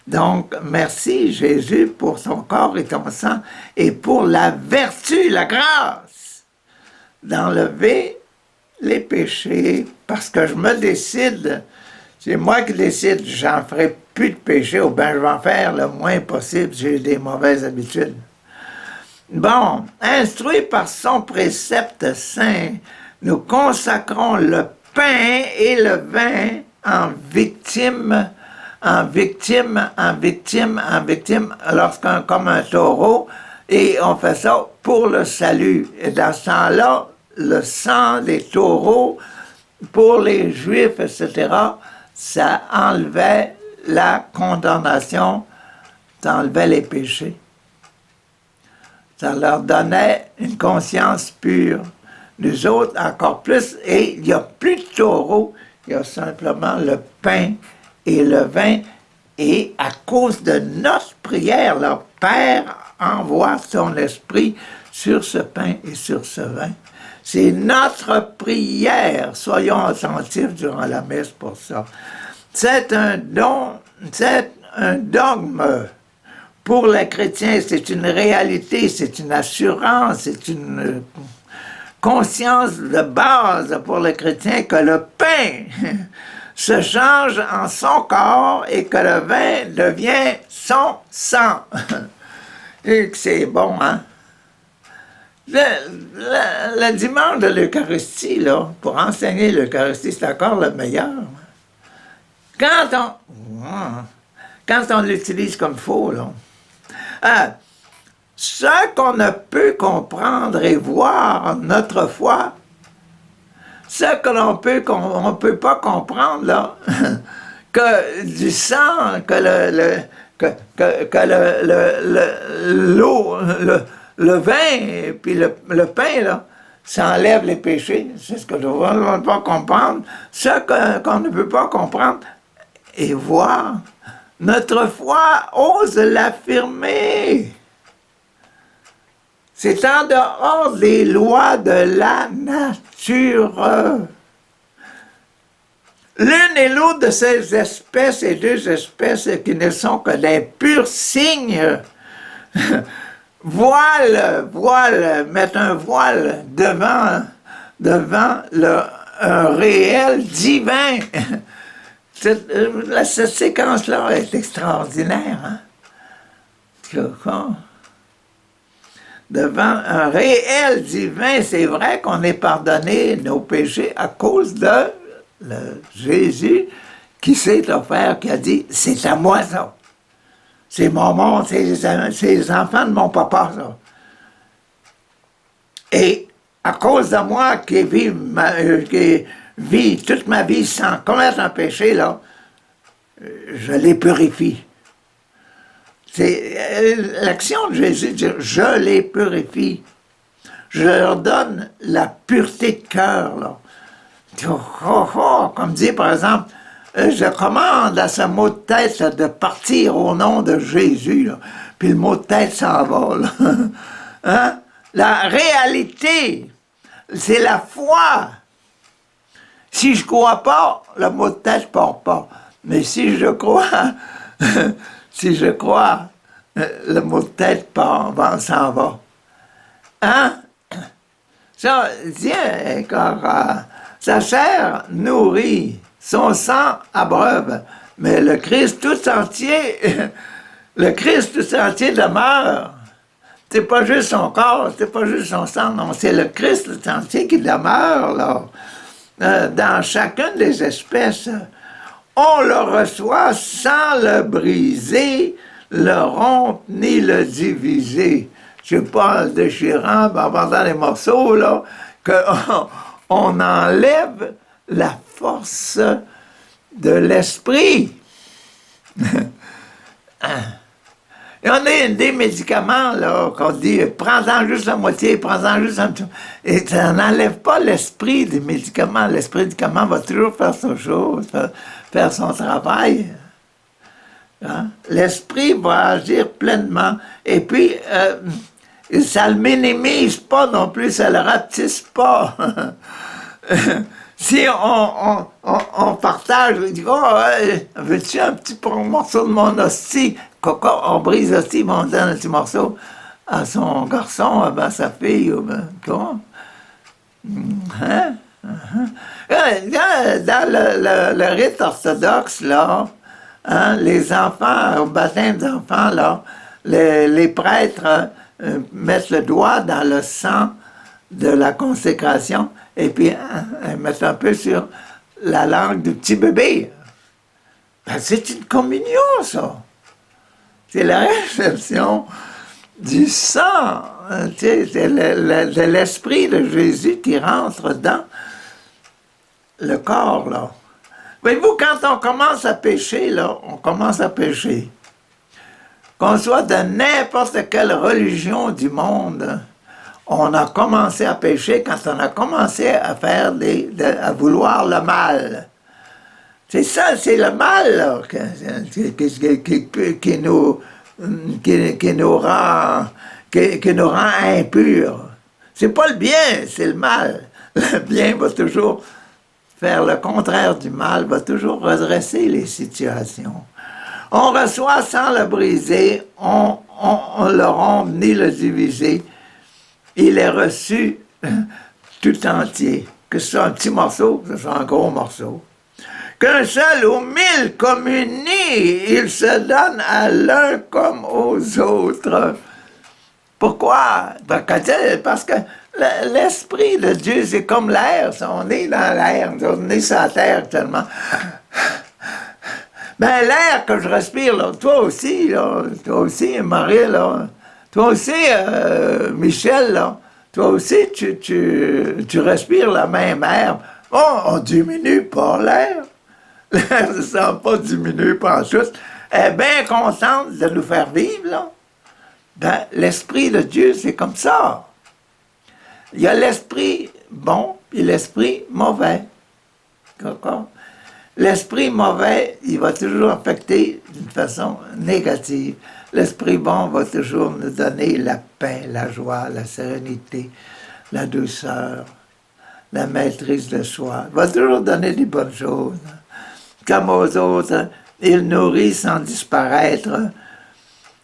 Donc, merci Jésus pour son corps et ton sang et pour la vertu, la grâce d'enlever les péchés, parce que je me décide, c'est moi qui décide, j'en ferai plus de péchés, ou bien je vais en faire le moins possible, j'ai des mauvaises habitudes. Bon, instruit par son précepte saint, nous consacrons le pain et le vin en victime, comme un taureau, et on fait ça pour le salut. Et dans ce temps-là, le sang des taureaux, pour les Juifs, etc., ça enlevait la condamnation, ça enlevait les péchés. Ça leur donnait une conscience pure. Nous autres, encore plus, et il n'y a plus de taureau, il y a simplement le pain et le vin. Et à cause de notre prière, le Père envoie son esprit sur ce pain et sur ce vin. C'est notre prière. Soyons attentifs durant la messe pour ça. C'est un don, c'est un dogme. Pour les chrétiens, c'est une réalité, c'est une assurance, c'est une conscience de base pour les chrétiens que le pain se change en son corps et que le vin devient son sang. Et que c'est bon, hein? Le dimanche de l'Eucharistie, là, pour enseigner l'Eucharistie, c'est encore le meilleur. Quand on l'utilise comme il faut, là. Ce qu'on ne peut comprendre et voir, notre foi, ce que l'on peut, on peut pas comprendre, là, que du sang, que l'eau, le vin, puis le pain, là, ça enlève les péchés. C'est ce que l'on ne peut pas comprendre. Ce qu'on ne peut pas comprendre et voir, notre foi ose l'affirmer. C'est en dehors des lois de la nature. L'une et l'autre de ces espèces et deux espèces qui ne sont que des purs signes, mettre un voile devant un réel divin. Cette séquence-là est extraordinaire. Hein? Devant un réel divin, c'est vrai qu'on est pardonné nos péchés à cause de Jésus qui s'est offert, qui a dit, c'est à moi ça. C'est mon monde, c'est les enfants de mon papa, ça. Et à cause de moi qui vis toute ma vie sans commettre un péché, là, je les purifie. C'est l'action de Jésus, dire, je les purifie. Je leur donne la pureté de cœur, là. Comme dit, par exemple, je commande à ce mot de tête là, de partir au nom de Jésus, là. Puis le mot de tête s'en va. Là. Hein? La réalité, c'est la foi. Si je ne crois pas, le mot de tête ne part pas. Mais si je crois, le mot de tête s'en va. Hein? Ça, tiens, quand sa chair nourrit, son sang abreuve, mais le Christ tout entier, demeure. C'est pas juste son corps, c'est pas juste son sang, non, c'est le Christ tout entier qui demeure, là, dans chacune des espèces. On le reçoit sans le briser, le rompre, ni le diviser. Je sais pas, en déchirant, en vendant les morceaux, là, qu'on enlève la force de l'esprit. Et on a des médicaments, là, qu'on dit, prends-en juste la moitié, prends-en juste un petit peu. Et ça n'enlève pas l'esprit des médicaments. L'esprit du médicament va toujours faire sa chose, faire son travail. Hein? L'esprit va agir pleinement. Et puis, ça ne le minimise pas non plus, ça ne le rapetisse pas. Si on partage, on dit, oh, veux-tu un petit morceau de mon hostie? On brise l'hostie, on donne un petit morceau à son garçon, à sa fille, comment? Hein? Dans le rite orthodoxe, là, hein, les enfants, au baptême d'enfants, là, les prêtres mettent le doigt dans le sang de la consécration et puis mettent un peu sur la langue du petit bébé. Ben, c'est une communion, ça. C'est la réception du sang. C'est l'esprit de Jésus qui rentre dans le corps, là. Voyez-vous, quand on commence à pécher, là, on commence à pécher. Qu'on soit de n'importe quelle religion du monde, on a commencé à pécher quand on a commencé à faire à vouloir le mal. C'est ça, c'est le mal là, qui nous rend impurs. C'est pas le bien, c'est le mal. Le bien va toujours faire le contraire du mal, va toujours redresser les situations. On reçoit sans le briser, on le rompt ni le diviser. Il est reçu tout entier. Que ce soit un petit morceau, que ce soit un gros morceau. Qu'un seul ou mille communient, il se donne à l'un comme aux autres. Pourquoi? Parce que l'Esprit de Dieu, c'est comme l'air. On est dans l'air, on est sur la terre actuellement. Ben, l'air que je respire, là, toi aussi, Marie, là, toi aussi, Michel, là, toi aussi, tu respires la même air. Oh, on diminue pas l'air. L'air ne sent pas diminuer pas en tout. Elle est bien contente de nous faire vivre, là. Ben, l'Esprit de Dieu, c'est comme ça. Il y a l'esprit bon et l'esprit mauvais. D'accord? L'esprit mauvais, il va toujours affecter d'une façon négative. L'esprit bon va toujours nous donner la paix, la joie, la sérénité, la douceur, la maîtrise de soi. Il va toujours donner des bonnes choses. Comme aux autres, il nourrit sans disparaître.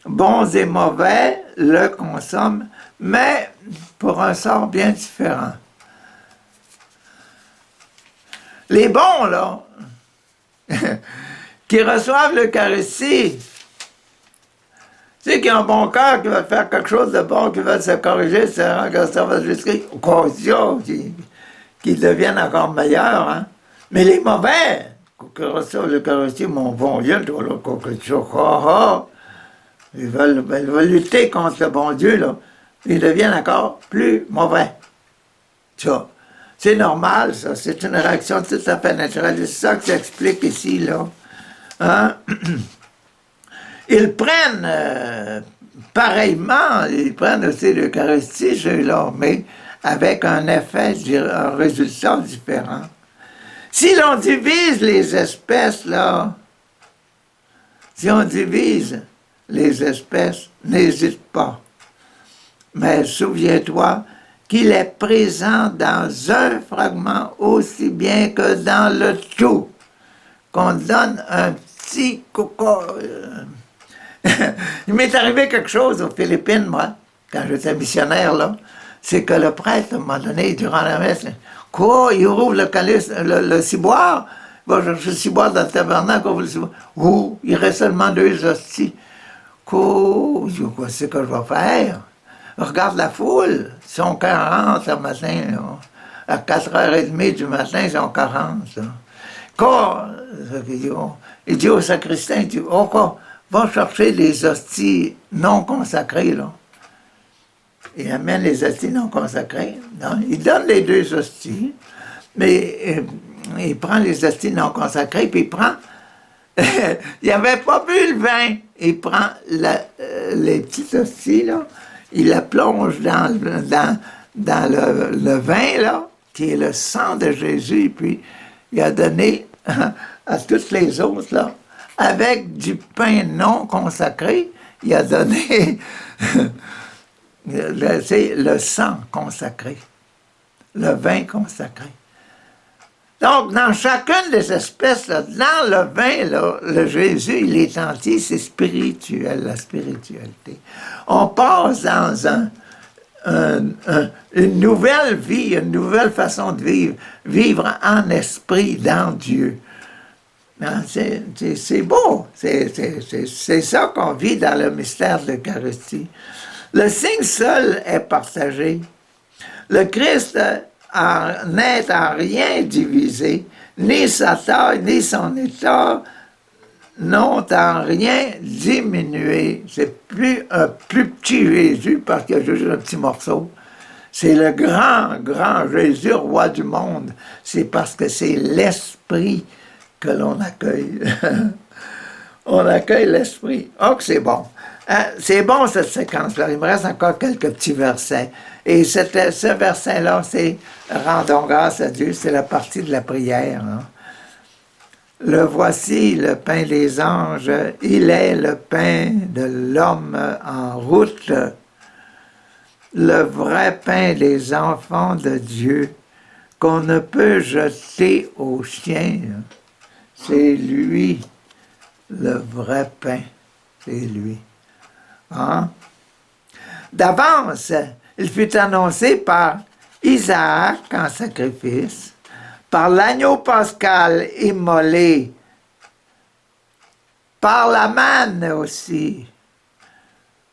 Bons et mauvais le consomment, mais pour un sort bien différent. Les bons, là, qui reçoivent l'Eucharistie, ceux qui ont un bon cœur, qui veulent faire quelque chose de bon, qui veulent se corriger, se rendre service Jésus-Christ, qui deviennent encore meilleurs, hein. Mais les mauvais, qui reçoivent l'Eucharistie, mon bon Dieu, ils veulent lutter contre le bon Dieu, là. Ils deviennent encore plus mauvais. Ça. C'est normal, ça. C'est une réaction tout à fait naturelle. C'est ça que j'explique ici, là. Hein? Ils prennent pareillement, ils prennent aussi l'Eucharistie, ceux-là, mais avec un effet, un résultat différent. Si l'on divise les espèces, là, si on divise les espèces, n'hésite pas. Mais souviens-toi qu'il est présent dans un fragment aussi bien que dans le tout, qu'on donne un petit coco. Il m'est arrivé quelque chose aux Philippines, moi, quand j'étais missionnaire, là. C'est que le prêtre, à un moment donné, durant la messe, quoi, il rouvre le calice, le ciboire, il va chercher le ciboire dans le tabernacle, ouvre le ciboire. Oh, il reste seulement 2 hosties. Quoi, c'est que je vais faire? Regarde la foule, ils sont 40 ce matin, là. À 4h30 du matin, ils sont 40. Là. Quoi? Il dit au sacristain, il dit, oh, quoi? Va chercher les hosties non consacrées, là. Il amène les hosties non consacrées. Non? Il donne les 2 hosties, mais il prend les hosties non consacrées, puis il prend... il n'avait pas bu le vin. Il prend les petites hosties, là, il la plonge dans le vin, là, qui est le sang de Jésus, puis il a donné à toutes les autres, là, avec du pain non consacré, il a donné le sang consacré, le vin consacré. Donc, dans chacune des espèces, là, dans le vin, là, le Jésus, il est entier, c'est spirituel, la spiritualité. On passe dans une nouvelle vie, une nouvelle façon de vivre, vivre en esprit, dans Dieu. C'est beau, c'est ça qu'on vit dans le mystère de l'Eucharistie. Le signe seul est partagé. Le Christ n'est en rien divisé, ni sa taille, ni son état n'ont en rien diminué. C'est plus un plus petit Jésus parce qu'il y a juste un petit morceau. C'est le grand Jésus, roi du monde. C'est parce que c'est l'Esprit que l'on accueille. On accueille l'Esprit. Oh, que c'est bon. C'est bon, cette séquence-là. Il me reste encore quelques petits versets. Et ce verset-là, c'est « Rendons grâce à Dieu », c'est la partie de la prière. Hein. Le voici, le pain des anges, il est le pain de l'homme en route, le vrai pain des enfants de Dieu, qu'on ne peut jeter aux chiens. C'est lui, le vrai pain, c'est lui. Hein? D'avance, il fut annoncé par Isaac en sacrifice, par l'agneau pascal immolé, par la manne aussi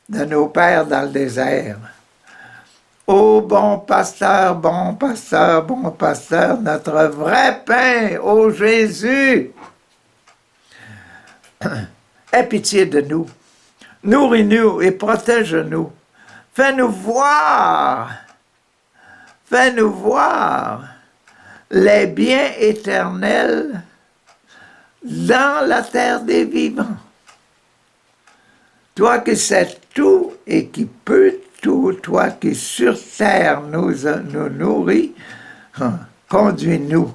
de nos pères dans le désert. Ô bon pasteur, bon pasteur, bon pasteur, notre vrai pain, ô Jésus! Aie pitié de nous. Nourris-nous et protège-nous. Fais-nous voir les biens éternels dans la terre des vivants. Toi qui sais tout et qui peux tout, toi qui sur terre nous nourris, conduis-nous.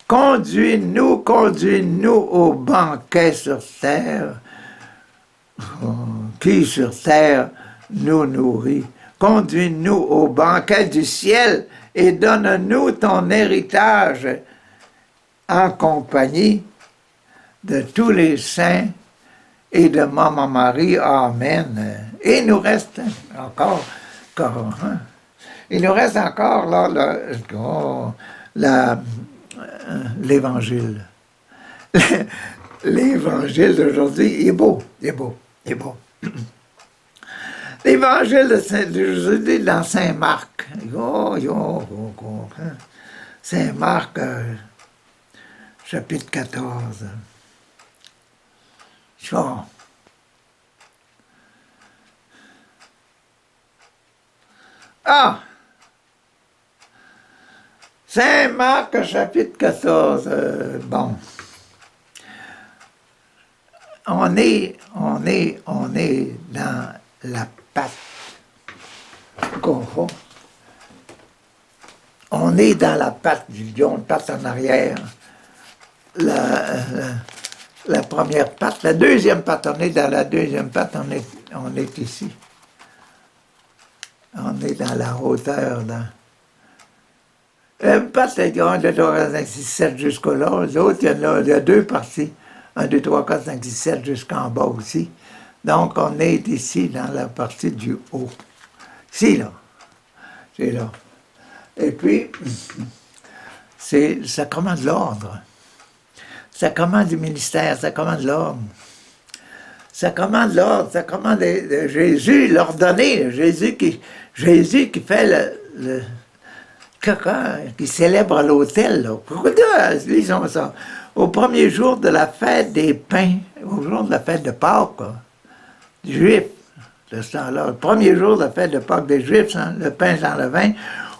Conduis-nous au banquet sur terre, qui sur terre nous nourrit. Conduis-nous au banquet du ciel et donne-nous ton héritage en compagnie de tous les saints et de Maman Marie. Amen. Et il nous reste encore il nous reste encore l'Évangile. L'Évangile d'aujourd'hui est beau, est beau, est beau. L'Évangile d'aujourd'hui dans Saint-Marc. Saint-Marc, chapitre 14. Ah! Saint-Marc, chapitre 14. Bon. On est dans la pâte. On est dans la pâte du lion, une patte en arrière. La première patte, la deuxième patte, on est dans la deuxième patte, on est ici. On est dans la hauteur, là. Une patte, il y a 1, 2, 3, 4, 5, 6, 7 jusqu'au là. L'autre, il y a deux parties. 1, 2, 3, 4, 5, 6, 7 jusqu'en bas aussi. Donc, on est ici dans la partie du haut. Ici, là. C'est là. Et puis, c'est le sacrement de l'ordre. Sacrement du ministère, sacrement de l'ordre. Sacrement de l'ordre, sacrement de Jésus, l'ordonné, Jésus qui fait qui célèbre à l'autel. Pourquoi lisons ça? Au premier jour de la fête des pains, au jour de la fête de Pâques, des Juifs, de ce temps-là, le premier jour de la fête de Pâques des Juifs, le pain sans levain,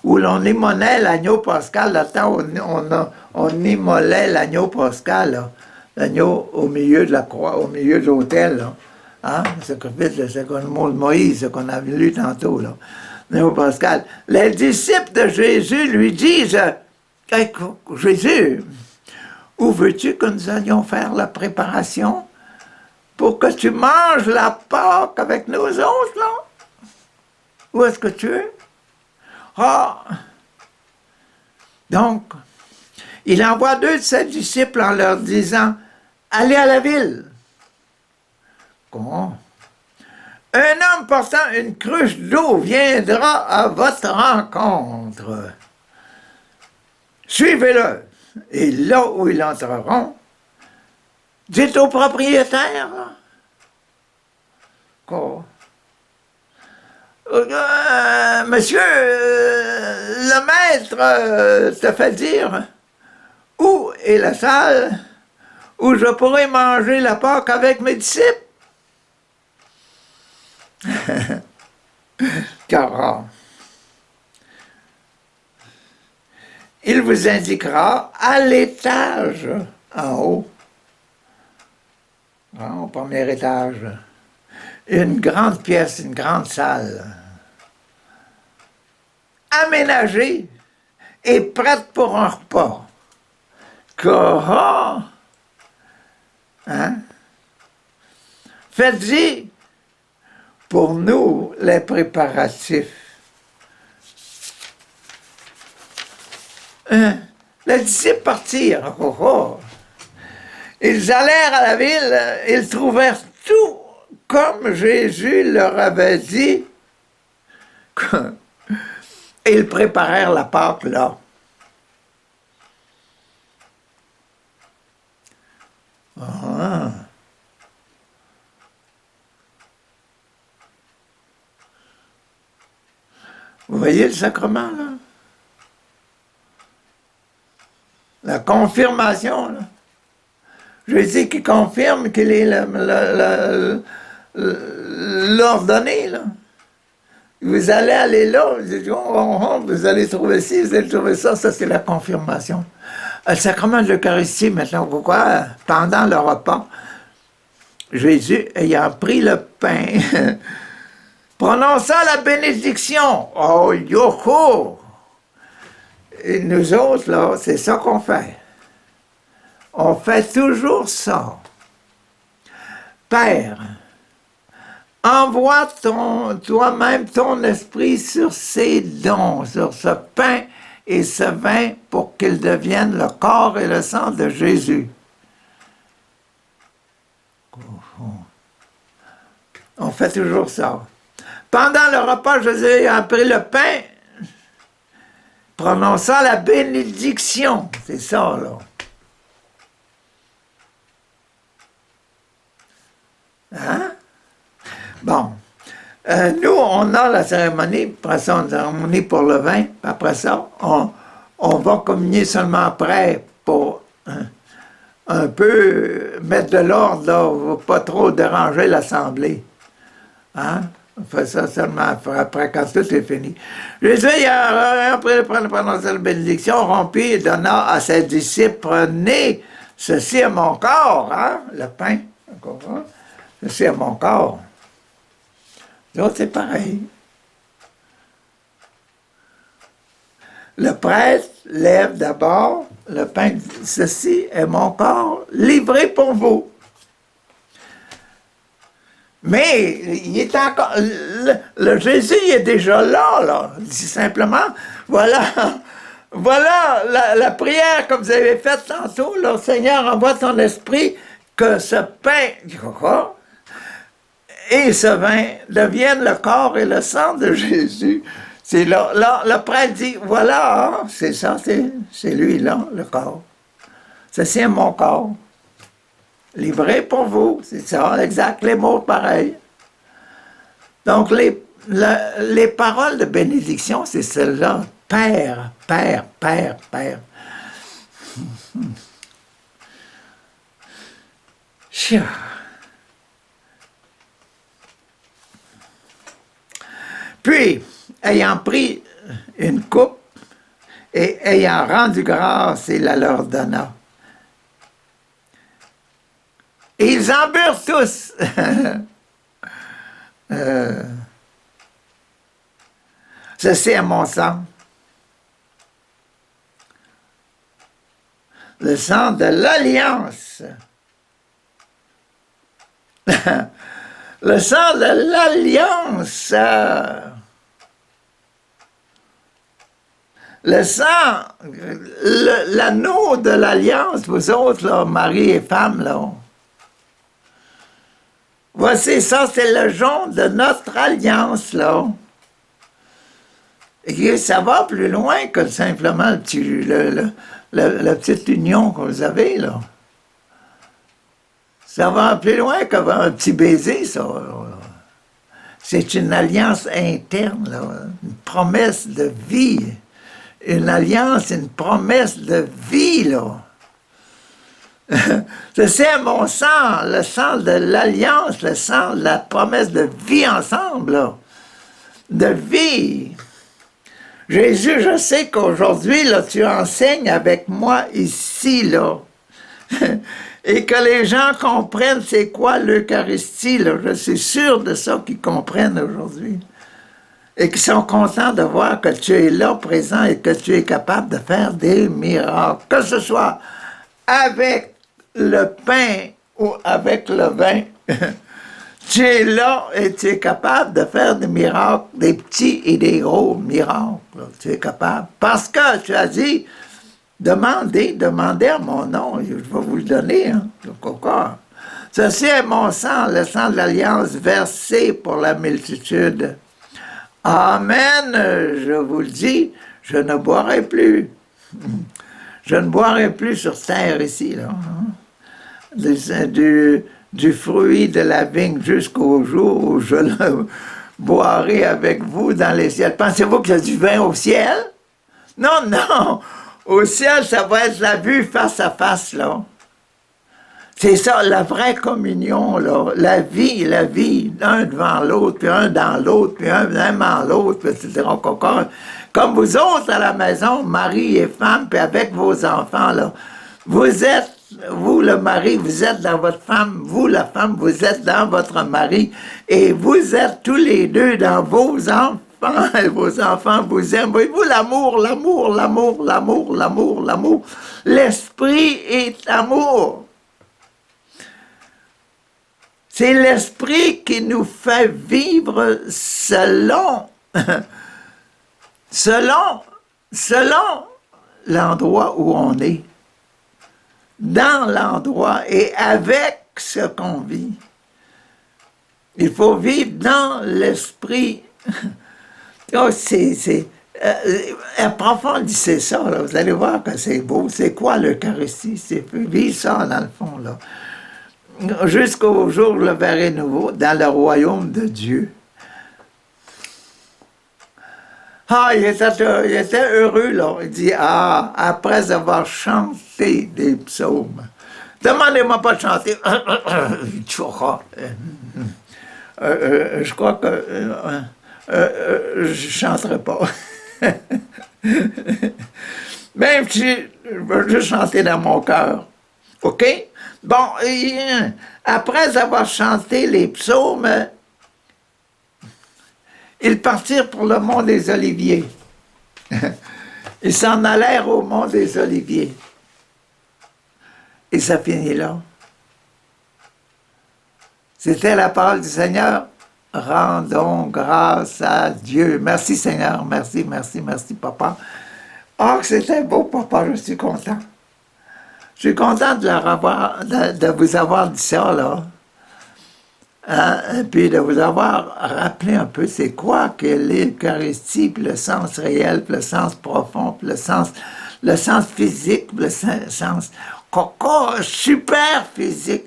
où l'on immolait l'agneau pascal, le temps où on immolait l'agneau pascal, l'agneau au milieu de la croix, au milieu de l'autel, hein? Le sacrifice, c'est le mot de Moïse, ce qu'on a lu tantôt, là. L'agneau pascal. Les disciples de Jésus lui disent, Jésus, où veux-tu que nous allions faire la préparation pour que tu manges la Pâque avec nous autres, là? Où est-ce que tu es? Ah! Donc, il envoie 2 de ses disciples en leur disant, allez à la ville. Comment? Un homme portant une cruche d'eau viendra à votre rencontre. Suivez-le. Et là où ils entreront, dites au propriétaire. Quoi? Monsieur, le maître te fait dire où est la salle où je pourrai manger la Pâque avec mes disciples. Car il vous indiquera à l'étage en haut, au premier étage, une grande pièce, une grande salle, aménagée et prête pour un repas. Hein? Faites-y pour nous les préparatifs. Les disciples partirent. Ils allèrent à la ville, ils trouvèrent tout comme Jésus leur avait dit. Et ils préparèrent la Pâque là. Ah. Vous voyez le sacrement, là? La confirmation, là. Jésus qui confirme qu'il est l'ordonné, là. Vous allez aller là, vous allez trouver ci, vous allez trouver ça, ça c'est la confirmation. Le sacrement de l'Eucharistie, maintenant, pourquoi? Pendant le repas, Jésus, ayant pris le pain, prononça la bénédiction. Oh, yoko! Et nous autres, là, c'est ça qu'on fait. On fait toujours ça. Père, envoie toi-même ton esprit sur ces dons, sur ce pain et ce vin pour qu'ils deviennent le corps et le sang de Jésus. On fait toujours ça. Pendant le repas, Jésus a pris le pain, prononçant la bénédiction. C'est ça, là. Hein? Bon. Nous, on a la cérémonie, après ça, on a une cérémonie pour le vin, puis après ça, on va communier seulement après pour un peu mettre de l'ordre, là, pas trop déranger l'assemblée. Hein? On fait ça seulement après, quand tout est fini. Jésus, après prononcer la bénédiction, rompit et donna à ses disciples, prenez ceci à mon corps, hein? Le pain, ceci à mon corps. Donc, c'est pareil. Le prêtre lève d'abord le pain, ceci est mon corps livré pour vous. Mais il est encore, le Jésus il est déjà là. Il dit simplement, voilà la prière que vous avez faite tantôt, là, Seigneur, envoie ton esprit que ce pain et ce vin deviennent le corps et le sang de Jésus. C'est là, le prêtre dit, voilà, c'est ça, c'est lui là, le corps. Ceci est mon corps. Livré pour vous, c'est ça, exact, les mots pareils. Donc, les paroles de bénédiction, c'est celles-là. Père, Père, Père, Père. Chia. Puis, ayant pris une coupe et ayant rendu grâce, il la leur donna. Et ils en burent tous. Ceci est mon sang. Le sang de l'Alliance. Le sang de l'Alliance. Le sang, l'anneau de l'Alliance, vous autres, là, mari et femme, là. Voici, ça, c'est le jaune de notre alliance, là. Et ça va plus loin que simplement la petite union que vous avez, là. Ça va plus loin qu'un petit baiser, ça. C'est une alliance interne, là, une promesse de vie. Une alliance, une promesse de vie, là. C'est mon sang, le sang de l'alliance, le sang de la promesse de vie ensemble, là. De vie. Jésus, je sais qu'aujourd'hui, là, tu enseignes avec moi ici, là. Et que les gens comprennent c'est quoi l'Eucharistie, là. Je suis sûr de ça qu'ils comprennent aujourd'hui. Et qui sont contents de voir que tu es là, présent, et que tu es capable de faire des miracles. Que ce soit avec le pain ou avec le vin, tu es là et tu es capable de faire des miracles, des petits et des gros miracles. Là. Tu es capable. Parce que tu as dit, demandez à mon nom, je vais vous le donner, hein, le coca. Ceci est mon sang, le sang de l'Alliance versé pour la multitude. Amen, je vous le dis, je ne boirai plus. Je ne boirai plus sur terre ici, là. Du fruit de la vigne jusqu'au jour où je le boirai avec vous dans les ciels. Pensez-vous qu'il y a du vin au ciel? Non, non! Au ciel, ça va être la vue face à face, là. C'est ça, la vraie communion, là. La vie, l'un devant l'autre, puis un dans l'autre, puis un aimant l'autre, puis etc. Comme vous autres à la maison, mari et femme, puis avec vos enfants, là. Vous êtes, vous le mari, vous êtes dans votre femme, vous la femme, vous êtes dans votre mari, et vous êtes tous les deux dans vos enfants. Vos enfants vous aiment. Voyez-vous, l'amour. L'esprit est amour. C'est l'esprit qui nous fait vivre selon l'endroit où on est, dans l'endroit et avec ce qu'on vit. Il faut vivre dans l'esprit. Oh, approfondissez ça, là. Vous allez voir que c'est beau. C'est quoi l'Eucharistie? C'est vivre ça, dans le fond, là. Jusqu'au jour où le verrai nouveau, dans le royaume de Dieu. Ah, il était heureux, là. Il dit, après avoir chanté des psaumes. Demandez-moi pas de chanter. Je crois que je ne chanterai pas. Même si je veux juste chanter dans mon cœur. OK? Bon, après avoir chanté les psaumes, ils partirent pour le mont des Oliviers. Ils s'en allèrent au mont des Oliviers. Et ça finit là. C'était la parole du Seigneur. Rendons grâce à Dieu. Merci Seigneur, merci, papa. Oh, c'était beau, papa, je suis content. Je suis content de vous avoir dit ça, là. Et puis de vous avoir rappelé un peu c'est quoi que l'Eucharistie, puis le sens réel, puis le sens profond, puis le sens physique, puis le sens super physique.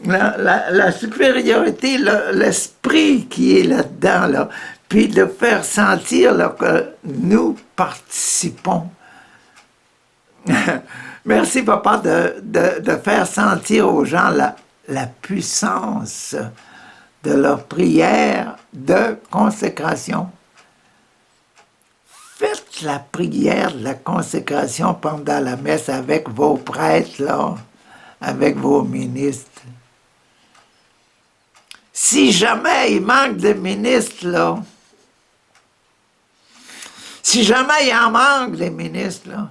La supériorité, l'esprit qui est là-dedans, là, puis de faire sentir là, que nous participons. Merci, papa, de faire sentir aux gens la puissance de leur prière de consécration. Faites la prière de la consécration pendant la messe avec vos prêtres, là, avec vos ministres. Si jamais il manque de ministres, là, si jamais il en manque des ministres, là,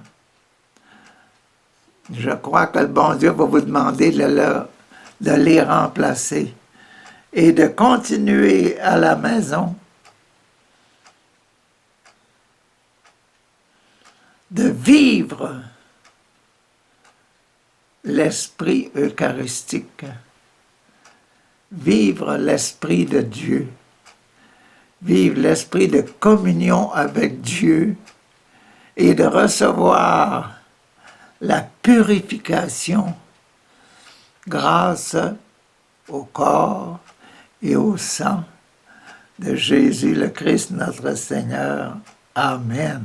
je crois que le bon Dieu va vous demander de les remplacer et de continuer à la maison de vivre l'esprit eucharistique, vivre l'esprit de Dieu, vivre l'esprit de communion avec Dieu et de recevoir la purification grâce au corps et au sang de Jésus le Christ notre Seigneur. Amen.